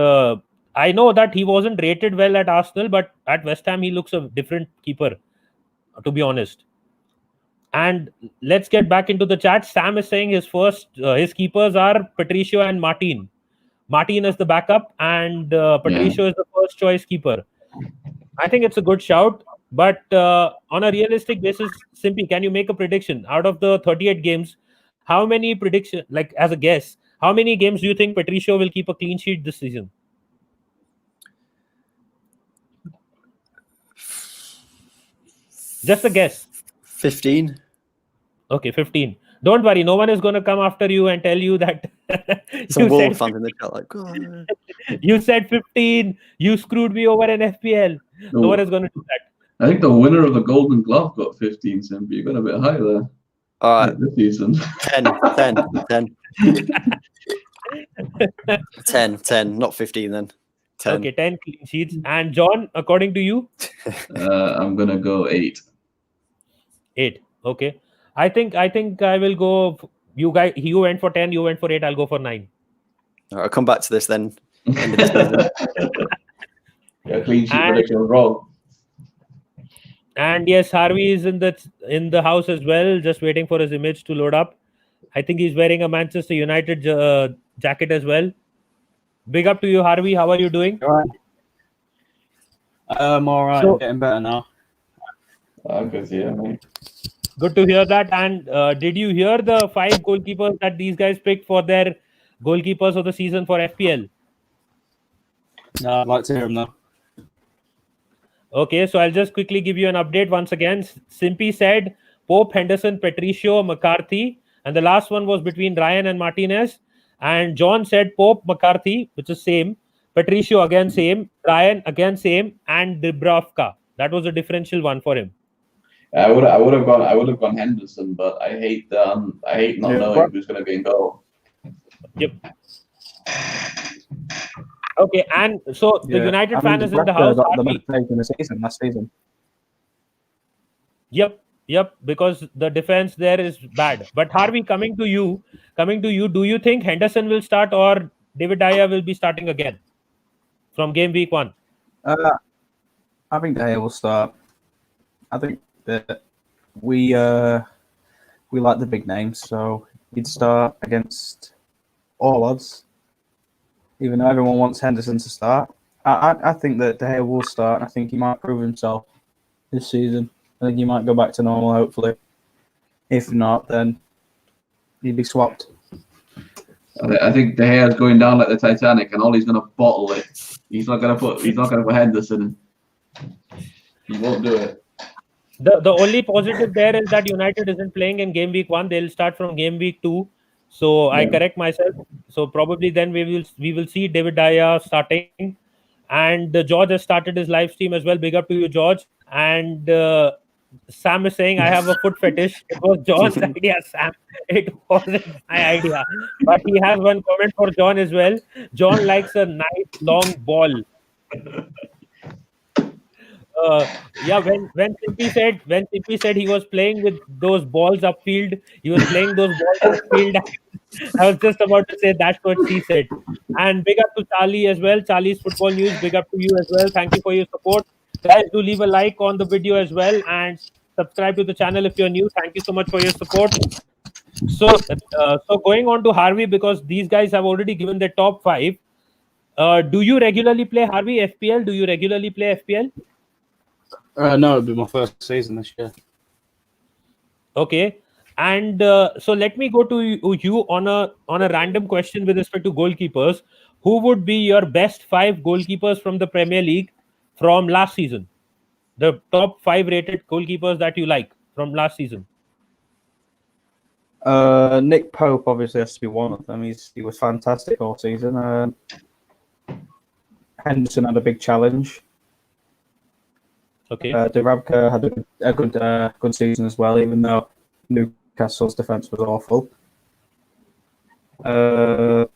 I know that he wasn't rated well at Arsenal, but at West Ham he looks a different keeper, to be honest. And let's get back into the chat. Sam is saying his keepers are Patricio and Martin. Martin is the backup, and Patricio is the first choice keeper. I think it's a good shout, but on a realistic basis, Simpy, can you make a prediction out of the 38 games? How many prediction, like as a guess, how many games do you think Patricio will keep a clean sheet this season? Just a guess. 15. Okay, 15. Don't worry, no one is going to come after you and tell you that Some Wolves fans in the chat like, oh. You said 15. You screwed me over in FPL. No one is going to do that. I think the winner of the Golden Glove got 15, Simpy. You got a bit high there. All right. This season. 10, not 15 then. 10. Okay, 10 clean sheets. And John, according to you? I'm going to go 8. 8. Okay. I think I will go. You went for 10, you went for 8, I'll go for 9. All right, I'll come back to this then. Clean sheet prediction was wrong. And yes, Harvey is in the house as well, just waiting for his image to load up. I think he's wearing a Manchester United jacket as well. Big up to you, Harvey. How are you doing? All right. I'm all right. I'm getting better now. Good to hear, mate. Good to hear that. And did you hear the 5 goalkeepers that these guys picked for their goalkeepers of the season for FPL? No, I'd like to hear them now. Okay, so I'll just quickly give you an update once again. Simpy said Pope, Henderson, Patricio, McCarthy, and the last one was between Ryan and Martinez. And John said Pope, McCarthy, which is same. Patricio again same. Ryan again same. And Dubravka. That was a differential one for him. I would have gone Henderson, but I hate not knowing who's going to be in goal. Yep. Okay, and so the United fan is in the house. Got the most saves in the season last season. Yep, because the defense there is bad. But Harvey, coming to you, do you think Henderson will start or David Daya will be starting again from game week 1? I think Daya will start. I think that we like the big names, so he'd start against all odds. Even though everyone wants Henderson to start, I think that Daya will start. I think he might prove himself this season. I think he might go back to normal, hopefully. If not, then he'd be swapped. I think De Gea's going down like the Titanic, and Ollie's going to bottle it. He's not going to put Henderson. He won't do it. The only positive there is that United isn't playing in game week 1. They'll start from game week 2. So I correct myself. So probably then we will see David Daya starting, and George has started his live stream as well. Big up to you, George. And Sam is saying I have a foot fetish. It was John's idea, Sam. It wasn't my idea. But he has one comment for John as well. John likes a nice long ball. Yeah, when Simpy said he was playing with those balls upfield, he was playing those balls upfield. I was just about to say that's what she said. And big up to Charlie as well. Charlie's Football News. Big up to you as well. Thank you for your support, guys. Do leave a like on the video as well and subscribe to the channel if you're new. Thank you so much for your support. So going on to Harvey, because these guys have already given their top 5. Do you regularly play, Harvey, FPL? Do you regularly play FPL? No, it'll be my first season this year. Okay, and so let me go to you on a random question with respect to goalkeepers. Who would be your best 5 goalkeepers from the Premier League from last season? The top 5 rated goalkeepers that you like from last season. Nick Pope obviously has to be one of them. He was fantastic all season. Henderson had a big challenge. Okay. Dubravka had a good season as well, even though Newcastle's defence was awful. I'm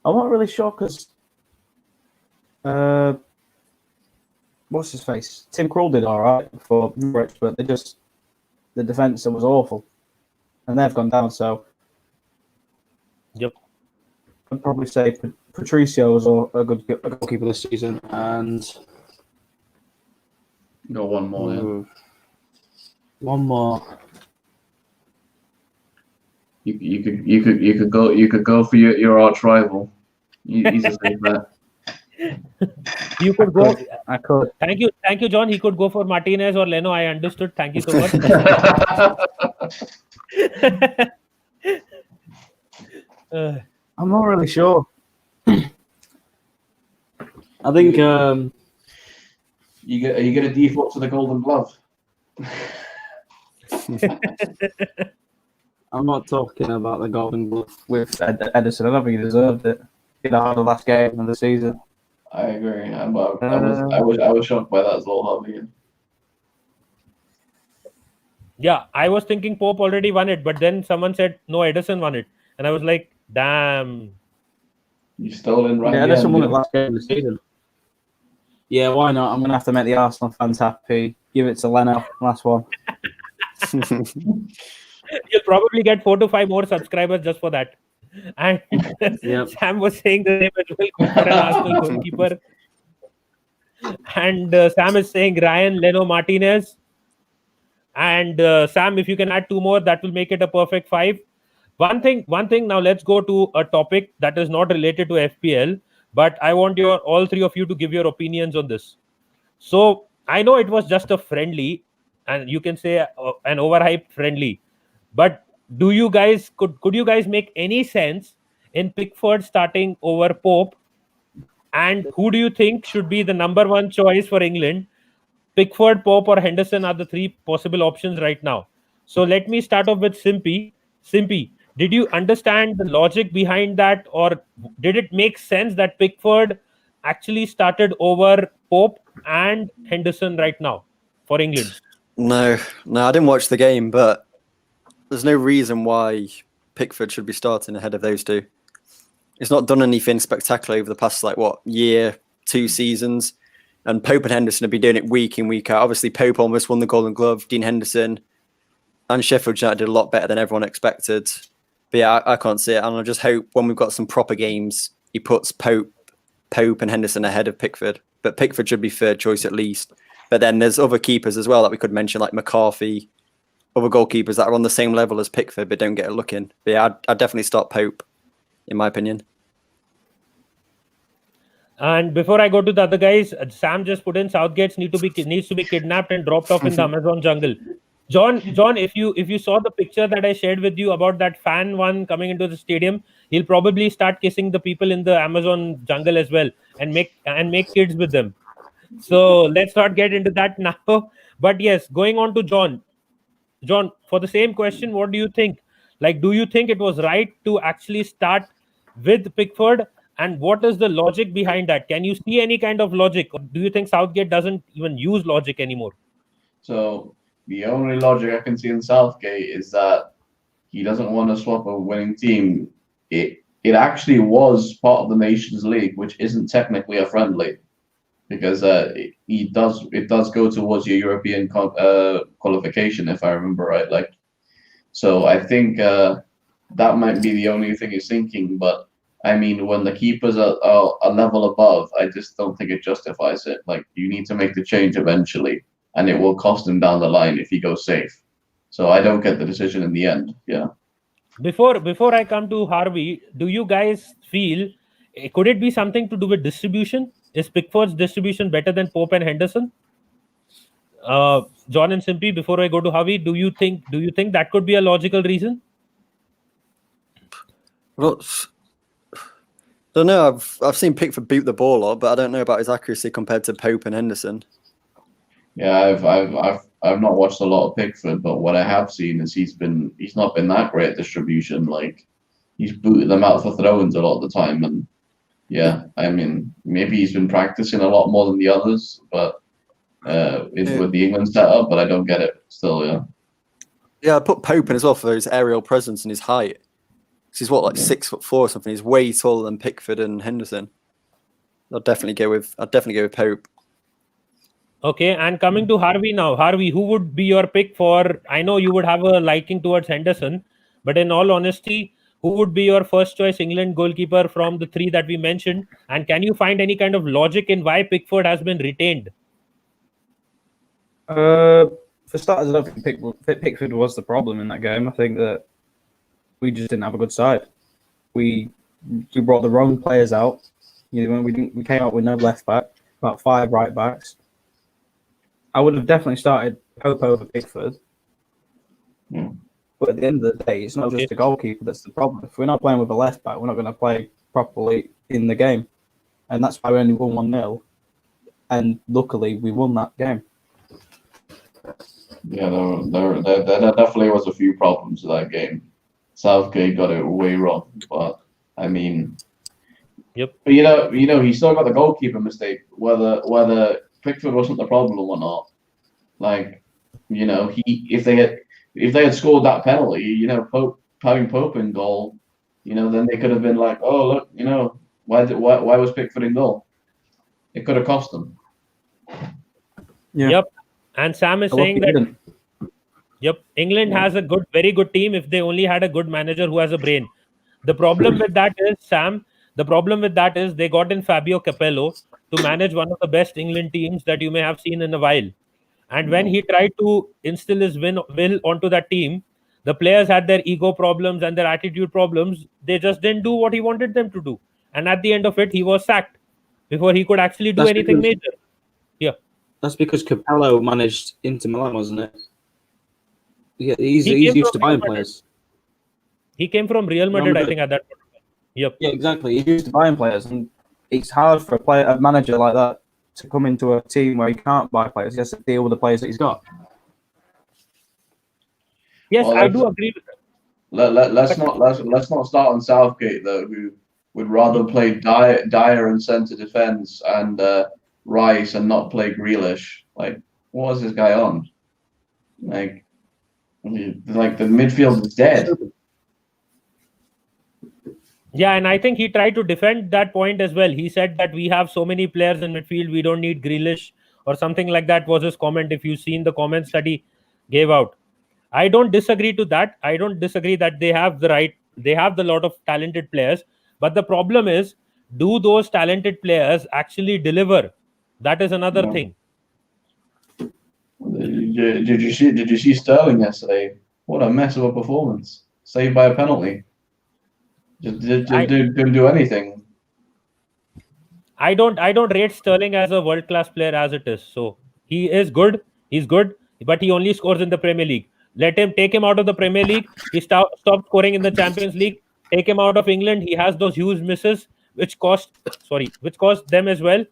not really sure because what's his face? Tim Krul did all right for Norwich, but the defence was awful, and they've gone down. So, yep, I'd probably say Patricio was a good goalkeeper this season, and go one more. Yeah. One more. You could go for your arch rival. He's a safe bet. You could go. I could. Thank you, John. He could go for Martinez or Leno. I understood. Thank you so much. I'm not really sure. I think are you going to default to the Golden Glove? I'm not talking about the Golden Glove with Edison. I don't think he deserved it. He had the last game of the season. I agree. I was shocked by that as well, Harvey. Yeah, I was thinking Pope already won it, but then someone said no, Edison won it, and I was like, damn. You stolen right? Yeah, Edison won it last game of the season. Yeah, why not? I'm gonna have to make the Arsenal fans happy. Give it to Leno, last one. You'll probably get 4 to 5 more subscribers just for that. And yep. Sam was saying the same as well. Go for an Arsenal goalkeeper. And Sam is saying Ryan, Leno, Martinez. And Sam, if you can add 2 more, that will make it a perfect 5. One thing. Now let's go to a topic that is not related to FPL, but I want all 3 of you to give your opinions on this. So I know it was just a friendly, and you can say an overhyped friendly, but could you guys make any sense in Pickford starting over Pope? And who do you think should be the number 1 choice for England? Pickford, Pope, or Henderson are the 3 possible options right now. So let me start off with Simpy. Simpy, Did you understand the logic behind that, or did it make sense that Pickford actually started over Pope and Henderson right now for England? No, I didn't watch the game, but there's no reason why Pickford should be starting ahead of those two. He's not done anything spectacular over the past year, 2 seasons, and Pope and Henderson have been doing it week in, week out. Obviously, Pope almost won the Golden Glove. Dean Henderson and Sheffield United did a lot better than everyone expected. But yeah, I can't see it, and I just hope when we've got some proper games, he puts Pope and Henderson ahead of Pickford. But Pickford should be third choice at least. But then there's other keepers as well that we could mention, like McCarthy, other goalkeepers that are on the same level as Pickford but don't get a look in. But yeah, I'd definitely start Pope, in my opinion. And before I go to the other guys, Sam just put in Southgate needs to be kidnapped and dropped off in the Amazon jungle. John, if you saw the picture that I shared with you about that fan one coming into the stadium, he'll probably start kissing the people in the Amazon jungle as well and make kids with them. So let's not get into that now. But yes, going on to John. John, for the same question, what do you think? Like, do you think it was right to actually start with Pickford? And what is the logic behind that? Can you see any kind of logic? Or do you think Southgate doesn't even use logic anymore? So the only logic I can see in Southgate is that he doesn't want to swap a winning team. It actually was part of the Nations League, which isn't technically a friendly, because it does go towards your European qualification, if I remember right. So I think that might be the only thing he's thinking. But I mean, when the keepers are a level above, I just don't think it justifies it. Like, you need to make the change eventually, and it will cost him down the line if he goes safe. So I don't get the decision in the end. Yeah. Before I come to Harvey, do you guys feel could it be something to do with distribution? Is Pickford's distribution better than Pope and Henderson? John and Simpy, before I go to Harvey, do you think that could be a logical reason? Well, I don't know. I've seen Pickford boot the ball a lot, but I don't know about his accuracy compared to Pope and Henderson. Yeah, I've not watched a lot of Pickford, but what I have seen is he's not been that great at distribution. Like, he's booted them out for throw-ins a lot of the time, and yeah, I mean, maybe he's been practicing a lot more than the others, but with the England setup, but I don't get it still. Yeah. Yeah, I put Pope in as well for his aerial presence and his height. He's 6'4" or something. He's way taller than Pickford and Henderson. I'd definitely go with Pope. Okay, and coming to Harvey now. Harvey, who would be your pick for? I know you would have a liking towards Henderson, but in all honesty, who would be your first choice England goalkeeper from the 3 that we mentioned? And can you find any kind of logic in why Pickford has been retained? For starters, I don't think Pickford was the problem in that game. I think that we just didn't have a good side. We brought the wrong players out. We came out with no left back, about 5 right backs. I would have definitely started Pope over Pickford. But at the end of the day, it's not just the goalkeeper that's the problem. If we're not playing with a left back, we're not going to play properly in the game. And that's why we only won 1-0. And luckily, we won that game. Yeah, there definitely was a few problems with that game. Southgate got it way wrong, but I mean, yep. But you know, he still got the goalkeeper mistake. Whether Pickford wasn't the problem or not, like, you know, if they had scored that penalty, you know, having Pope in goal, you know, then they could have been like, oh look, you know, why was Pickford in goal? It could have cost them. Yeah. Yep. And Sam is saying that. Yep, England has a very good team if they only had a good manager who has a brain. The problem with that is, Sam, they got in Fabio Capello to manage one of the best England teams that you may have seen in a while. And when he tried to instill his will onto that team, the players had their ego problems and their attitude problems. They just didn't do what he wanted them to do. And at the end of it, he was sacked before he could actually do anything major. Yeah. That's because Capello managed Inter Milan, wasn't it? Yeah, he's used to buying players. He came from Real Madrid, I think, at that point. Yep. Yeah, exactly. He's used to buying players, and it's hard for a manager like that to come into a team where he can't buy players. He has to deal with the players that he's got. Yes, I do agree with that. let's not start on Southgate though, who would rather play Dyer and centre defence and Rice and not play Grealish. Like, what was this guy on? Like the midfield is dead. Yeah, and I think he tried to defend that point as well. He said that we have so many players in midfield, we don't need Grealish or something like that was his comment. If you've seen the comments that he gave out, I don't disagree to that. I don't disagree that they have the lot of talented players. But the problem is, do those talented players actually deliver? That is another thing. Did you see Sterling yesterday? What a mess of a performance! Saved by a penalty. Just didn't do anything. I don't rate Sterling as a world class player as it is. So he is good. He's good, but he only scores in the Premier League. Take him out of the Premier League. He stopped scoring in the Champions League. Take him out of England. He has those huge misses, which cost them as well.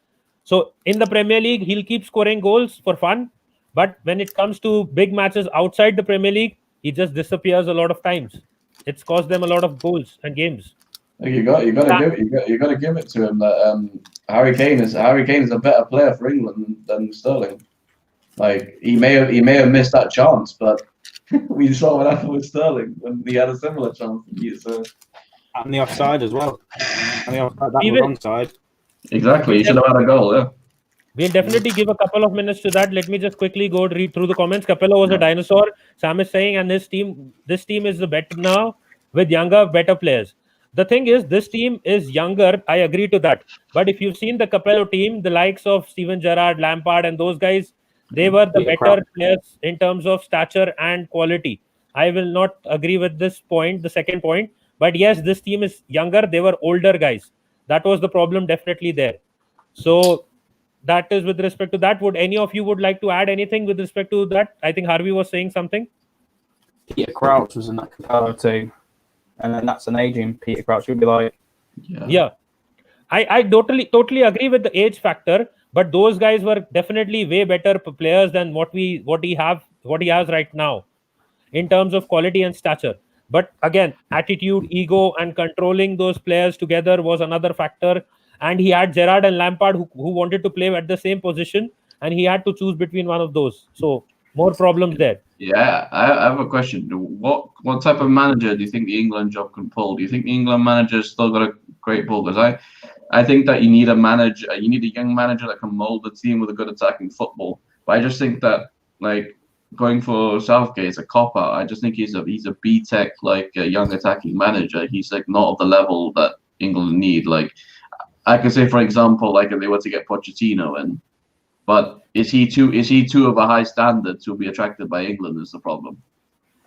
So in the Premier League, he'll keep scoring goals for fun. But when it comes to big matches outside the Premier League, he just disappears a lot of times. It's cost them a lot of goals and games. You got to give it to him that Harry Kane is a better player for England than Sterling. Like he may have missed that chance, but we saw what happened with Sterling when he had a similar chance. And the offside as well. And the offside, that was onside. Exactly, he should have had a goal. Yeah. We'll definitely give a couple of minutes to that. Let me just quickly read through the comments. Capello was a dinosaur. Sam is saying, and this team is the better now with younger, better players. The thing is, this team is younger. I agree to that. But if you've seen the Capello team, the likes of Steven Gerrard, Lampard, and those guys, they were the better players in terms of stature and quality. I will not agree with this point, the second point. But yes, this team is younger. They were older guys. That was the problem definitely there. So that is with respect to that. Would any of you would like to add anything with respect to that? I think Harvey was saying something. Peter Crouch was in that Capello team. And then that's an aging Peter Crouch. You'd be like, yeah. I totally agree with the age factor, but those guys were definitely way better players than what he has right now in terms of quality and stature. But again, attitude, ego, and controlling those players together was another factor. And he had Gerrard and Lampard who wanted to play at the same position, and he had to choose between one of those. So more problems there. Yeah, I have a question. What type of manager do you think the England job can pull? Do you think the England manager's still got a great pull? Because I think that you need a young manager that can mold the team with a good attacking football. But I just think that like going for Southgate is a cop out. I just think he's a B-Tech young attacking manager. He's like not of the level that England need. Like I could say, for example, like if they were to get Pochettino in. But is he too of a high standard to be attracted by England is the problem?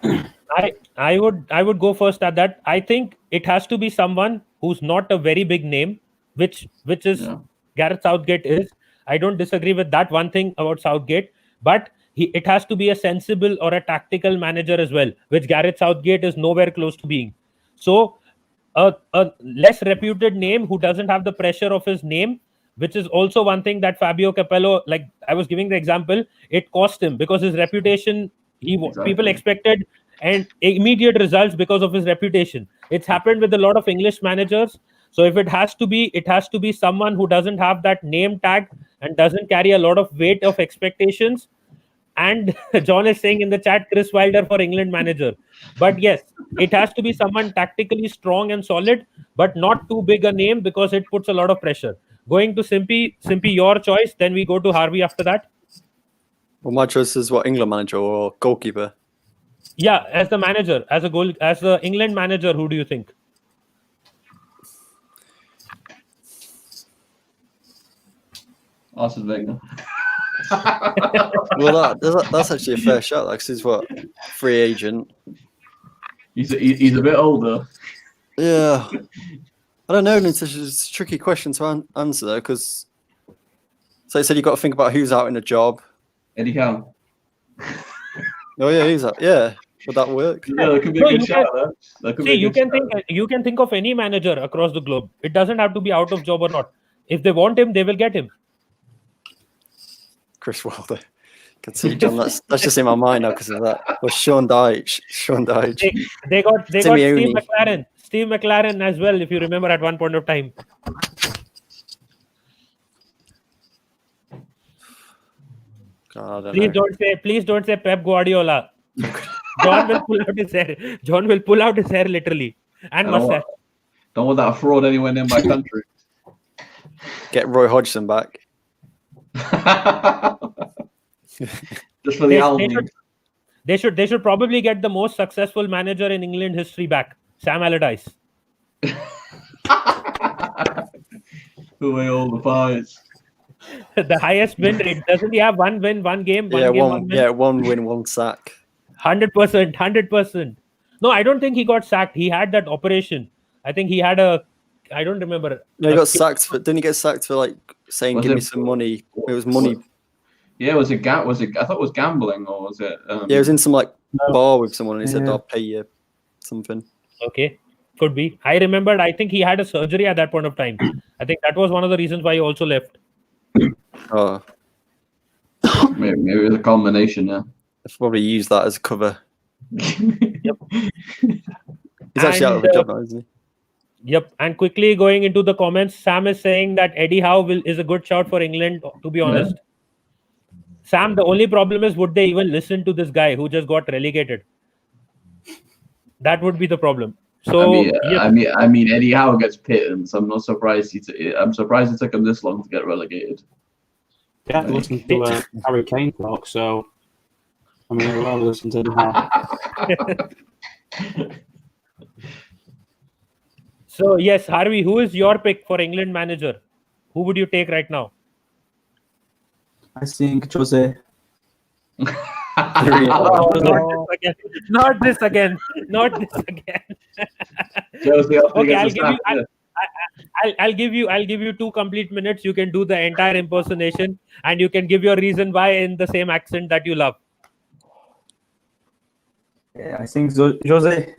I would go first at that. I think it has to be someone who's not a very big name, which is Gareth Southgate is. I don't disagree with that one thing about Southgate, but it has to be a sensible or a tactical manager as well, which Gareth Southgate is nowhere close to being. So a less reputed name who doesn't have the pressure of his name, which is also one thing that Fabio Capello, like I was giving the example, it cost him because his reputation, people expected and immediate results because of his reputation. It's happened with a lot of English managers. So if it has to be someone who doesn't have that name tag and doesn't carry a lot of weight of expectations. And John is saying in the chat, Chris Wilder for England manager. But yes, it has to be someone tactically strong and solid, but not too big a name because it puts a lot of pressure. Going to Simpy, your choice. Then we go to Harvey after that. Well, my choice is what, England manager or goalkeeper? Yeah, as the manager, as the England manager, who do you think? Arsene Wenger. Well, that's actually a fair shot. Like, he's what, free agent. He's a bit older. Yeah, I don't know. It's a tricky question to answer though, because so you said you got to think about who's out in a job. Eddie Howe. Oh yeah, he's out. Yeah, would that work? Yeah, that could be a good shout. You can think of any manager across the globe. It doesn't have to be out of job or not. If they want him, they will get him. Chris Wilder. Can see John. That's just in my mind now because of that. Or Sean Dyche. They got Simeone. Steve McLaren as well, if you remember at one point of time. God, Please don't say Pep Guardiola. John will pull out his hair. John will pull out his hair literally and mustache. Don't want that fraud anywhere near my country. Get Roy Hodgson back. Just for the album. They should probably get the most successful manager in England history back, Sam Allardyce. Away all the pies. The highest win rate. Doesn't he have one win, one game? One win, one sack. 100%. No, I don't think he got sacked. He had that operation. I think he had I don't remember. No, he got sacked. Didn't he get sacked for like saying, "Give me some money"? It was money. Yeah, was it? I thought it was gambling, or was it? Yeah, it was in some like bar with someone, and he said, "I'll pay you something." Okay, could be. I remembered. I think he had a surgery at that point of time. I think that was one of the reasons why he also left. Oh, maybe it was a combination. Yeah, I've probably used that as a cover. Yep. He's actually out of a job now, isn't he? Yep. And quickly going into the comments, Sam is saying that Eddie Howe is a good shout for England, to be honest. Sam, the only problem is, would they even listen to this guy who just got relegated? That would be the problem. So I mean, Eddie Howe gets pittance. I'm not surprised. I'm surprised it took him this long to get relegated. Yeah, listen to Harry Kane talk. So, I mean, I'd rather listen to Eddie Howe. So yes, Harvey, who is your pick for England manager? Who would you take right now? I think Jose. Not this again. Jose, okay, I'll give you 2 complete minutes. You can do the entire impersonation, and you can give your reason why in the same accent that you love. Yeah, I think Jose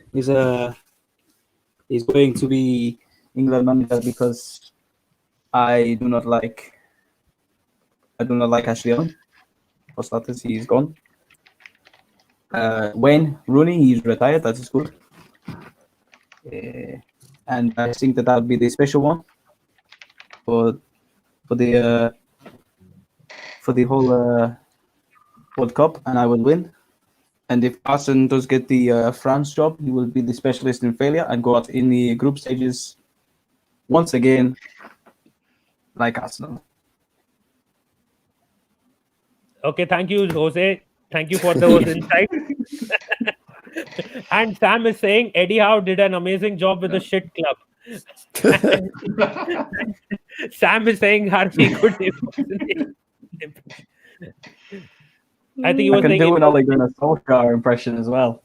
is going to be England manager because I do not like Ashley Young. For starters, he is gone. Wayne Rooney, he's retired. That is good. And I think that would be the special one for the whole World Cup, and I will win. And if Arsene does get the France job, he will be the specialist in failure and go out in the group stages once again, like Arsenal. Okay, thank you, Jose. Thank you for those insights. And Sam is saying Eddie Howe did an amazing job with the shit club. Sam is saying Harvey could. I think he was saying do an Ole Gunnar Solskjaer impression as well.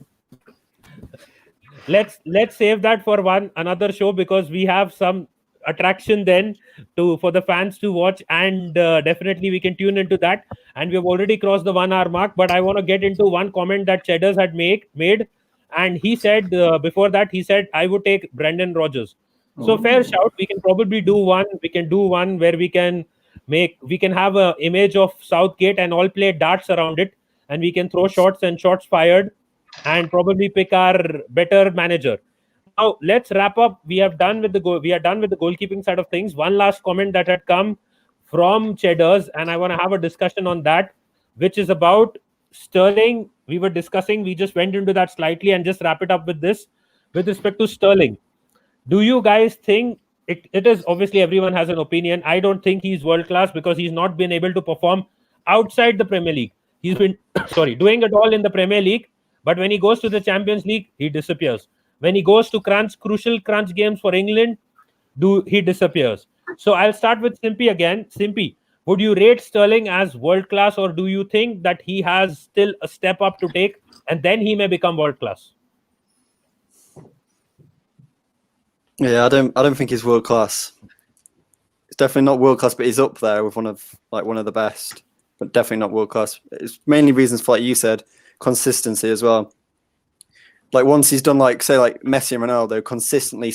Let's save that for another show, because we have some attraction then for the fans to watch, and definitely we can tune into that. And we have already crossed the 1 hour mark, but I want to get into one comment that Cheddars had made, and he said before that, he said I would take Brendan Rodgers. So fair shout. We can probably do one. We can do one where we can have an image of Southgate and all play darts around it, and we can throw shots and shots fired, and probably pick our better manager. Now let's wrap up. We are done with the goalkeeping side of things. One last comment that had come from Cheddars, and I want to have a discussion on that, which is about Sterling. We were discussing. We just went into that slightly, and just wrap it up with this. With respect to Sterling, do you guys think it is, obviously everyone has an opinion. I don't think he's world class because he's not been able to perform outside the Premier League. He's been doing it all in the Premier League, but when he goes to the Champions League, he disappears. When he goes to crucial crunch games for England, he disappears. So I'll start with Simpy again. Simpy, would you rate Sterling as world class, or do you think that he has still a step up to take, and then he may become world class? Yeah, I don't think he's world class. It's definitely not world class, but he's up there with one of the best. But definitely not world class. It's mainly reasons for, like you said, consistency as well. Like once he's done, like say, like Messi and Ronaldo, consistently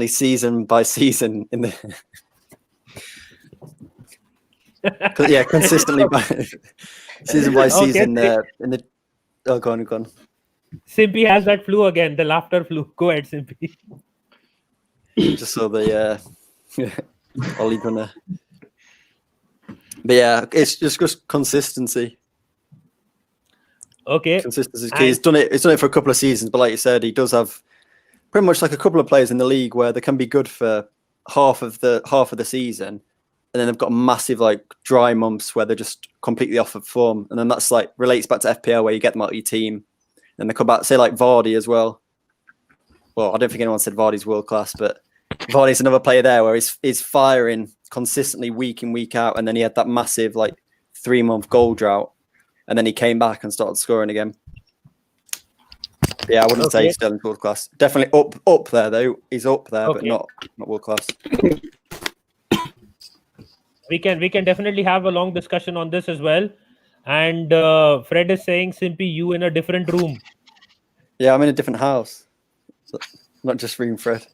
season by season in the. Yeah, consistently by season by season. Okay. In the go on. Simpy has that flu again, the laughter flu. Go ahead, Simpy. Just saw the Ollie Gunner. But yeah, it's just consistency. Okay. Consistency. He's done it. He's done it for a couple of seasons, but like you said, he does have pretty much like a couple of players in the league where they can be good for half of the season, and then they've got massive like dry months where they're just completely off of form, and then that's like relates back to FPL where you get them out of your team, and they come back. Say like Vardy as well. Well, I don't think anyone said Vardy's world class, but Vardy's another player there where he's firing consistently week in, week out, and then he had that massive like 3-month goal drought, and then he came back and started scoring again. Yeah, I wouldn't say Sterling's world class. Definitely up there though. He's up there, but not world class. We can definitely have a long discussion on this as well. And Fred is saying, Simpy, you in a different room. Yeah, I'm in a different house. So, not just room Fred.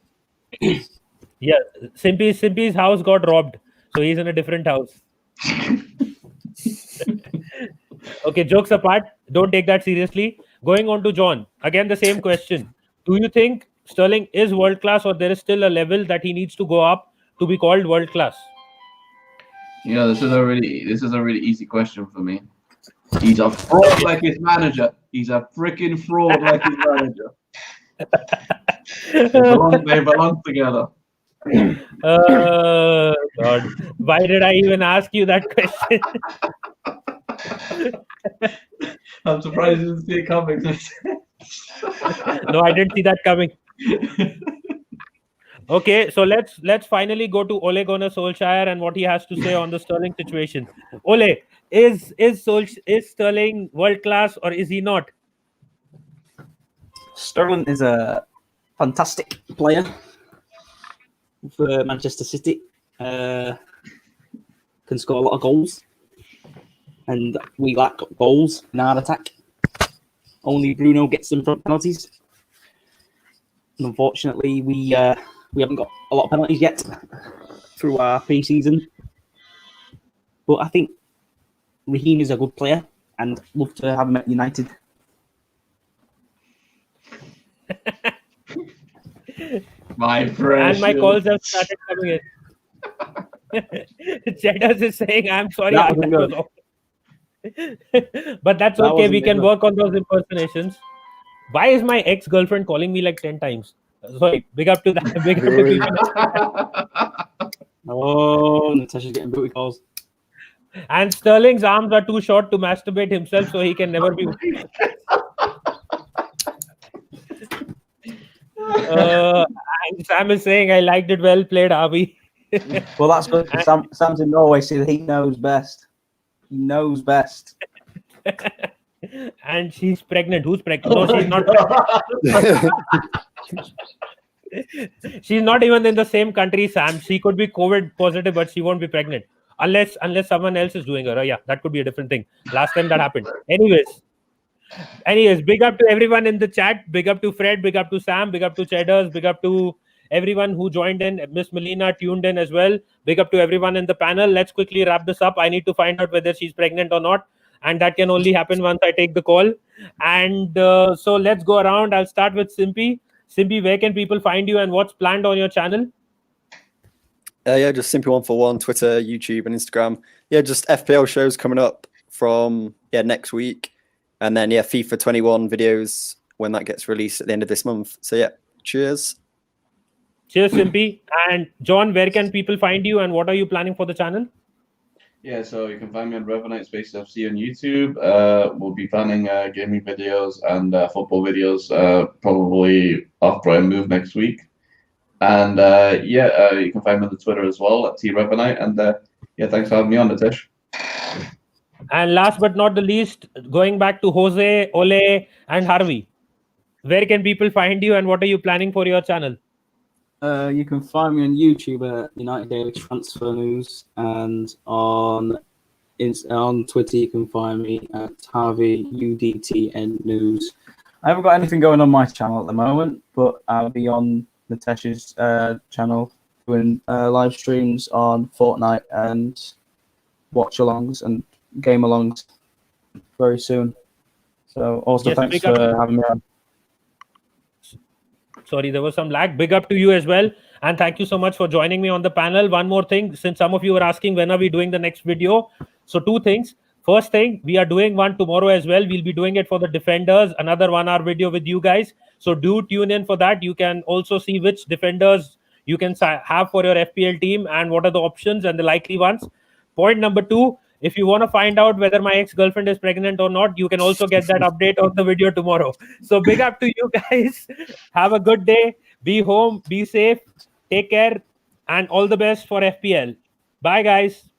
Yeah, Simpy's house got robbed, so he's in a different house. Okay, jokes apart, don't take that seriously. Going on to John, again the same question. Do you think Sterling is world class, or there is still a level that he needs to go up to be called world class? You know, this is a really easy question for me. He's a fraud like his manager. He's a freaking fraud like his manager. They belong together. God, why did I even ask you that question? I'm surprised you didn't see it coming. No, I didn't see that coming. Okay, so let's finally go to Ole Gunnar Solskjaer and what he has to say on the Sterling situation. Ole, is Sterling world class or is he not? Sterling is a fantastic player for Manchester City. Can score a lot of goals, and we lack goals in our attack. Only Bruno gets them from penalties. And unfortunately, we haven't got a lot of penalties yet through our pre-season. But I think Raheem is a good player, and love to have him at United. My precious. And my calls have started coming in. Cheddars is saying, I'm sorry. That wasn't good. But that's That okay. We wasn't can good. work on those impersonations. Why is my ex-girlfriend calling me like 10 times? Sorry, big up to that. Big up to people. Oh, Natasha's getting booty calls. And Sterling's arms are too short to masturbate himself, so he can never be. And Sam is saying, I liked it. Well played, Avi. Well, that's good. Sam's in Norway, so he knows best. He knows best. And she's pregnant. Who's pregnant? No, she's not pregnant. She's not even in the same country, Sam. She could be COVID positive, but she won't be pregnant. Unless someone else is doing her. Oh, yeah, that could be a different thing. Last time that happened. Anyways, big up to everyone in the chat. Big up to Fred. Big up to Sam. Big up to Cheddars. Big up to everyone who joined in. Miss Melina tuned in as well. Big up to everyone in the panel. Let's quickly wrap this up. I need to find out whether she's pregnant or not. And that can only happen once I take the call. And so let's go around. I'll start with Simpy. Simpy, where can people find you and what's planned on your channel? Yeah, just Simpy141, Twitter, YouTube, and Instagram. Yeah, just FPL shows coming up from next week, and then FIFA 21 videos when that gets released at the end of this month. So yeah, cheers. Cheers, Simpy. And John, where can people find you and what are you planning for the channel? Yeah, so you can find me on Revenite Space FC on YouTube. We'll be planning gaming videos and football videos probably after I move next week. And you can find me on the Twitter as well at TRevenite. And thanks for having me on, Nitish. And last but not the least, going back to Jose, Ole, and Harvey, where can people find you and what are you planning for your channel? You can find me on YouTube at United Daily Transfer News, and on Twitter you can find me at Harvey UDTN News. I haven't got anything going on my channel at the moment, but I'll be on Natesh's channel doing live streams on Fortnite and watch-alongs and game-alongs very soon. So also Yes, thanks big up. for having me on. Sorry, there was some lag. Big up to you as well. And thank you so much for joining me on the panel. One more thing, since some of you were asking when are we doing the next video. So two things. First thing, we are doing one tomorrow as well. We'll be doing it for the defenders, another 1 hour video with you guys. So do tune in for that. You can also see which defenders you can have for your FPL team and what are the options and the likely ones. Point number two, if you want to find out whether my ex-girlfriend is pregnant or not, you can also get that update on the video tomorrow. So big up to you guys. Have a good day. Be home, be safe, take care, and all the best for FPL. Bye, guys.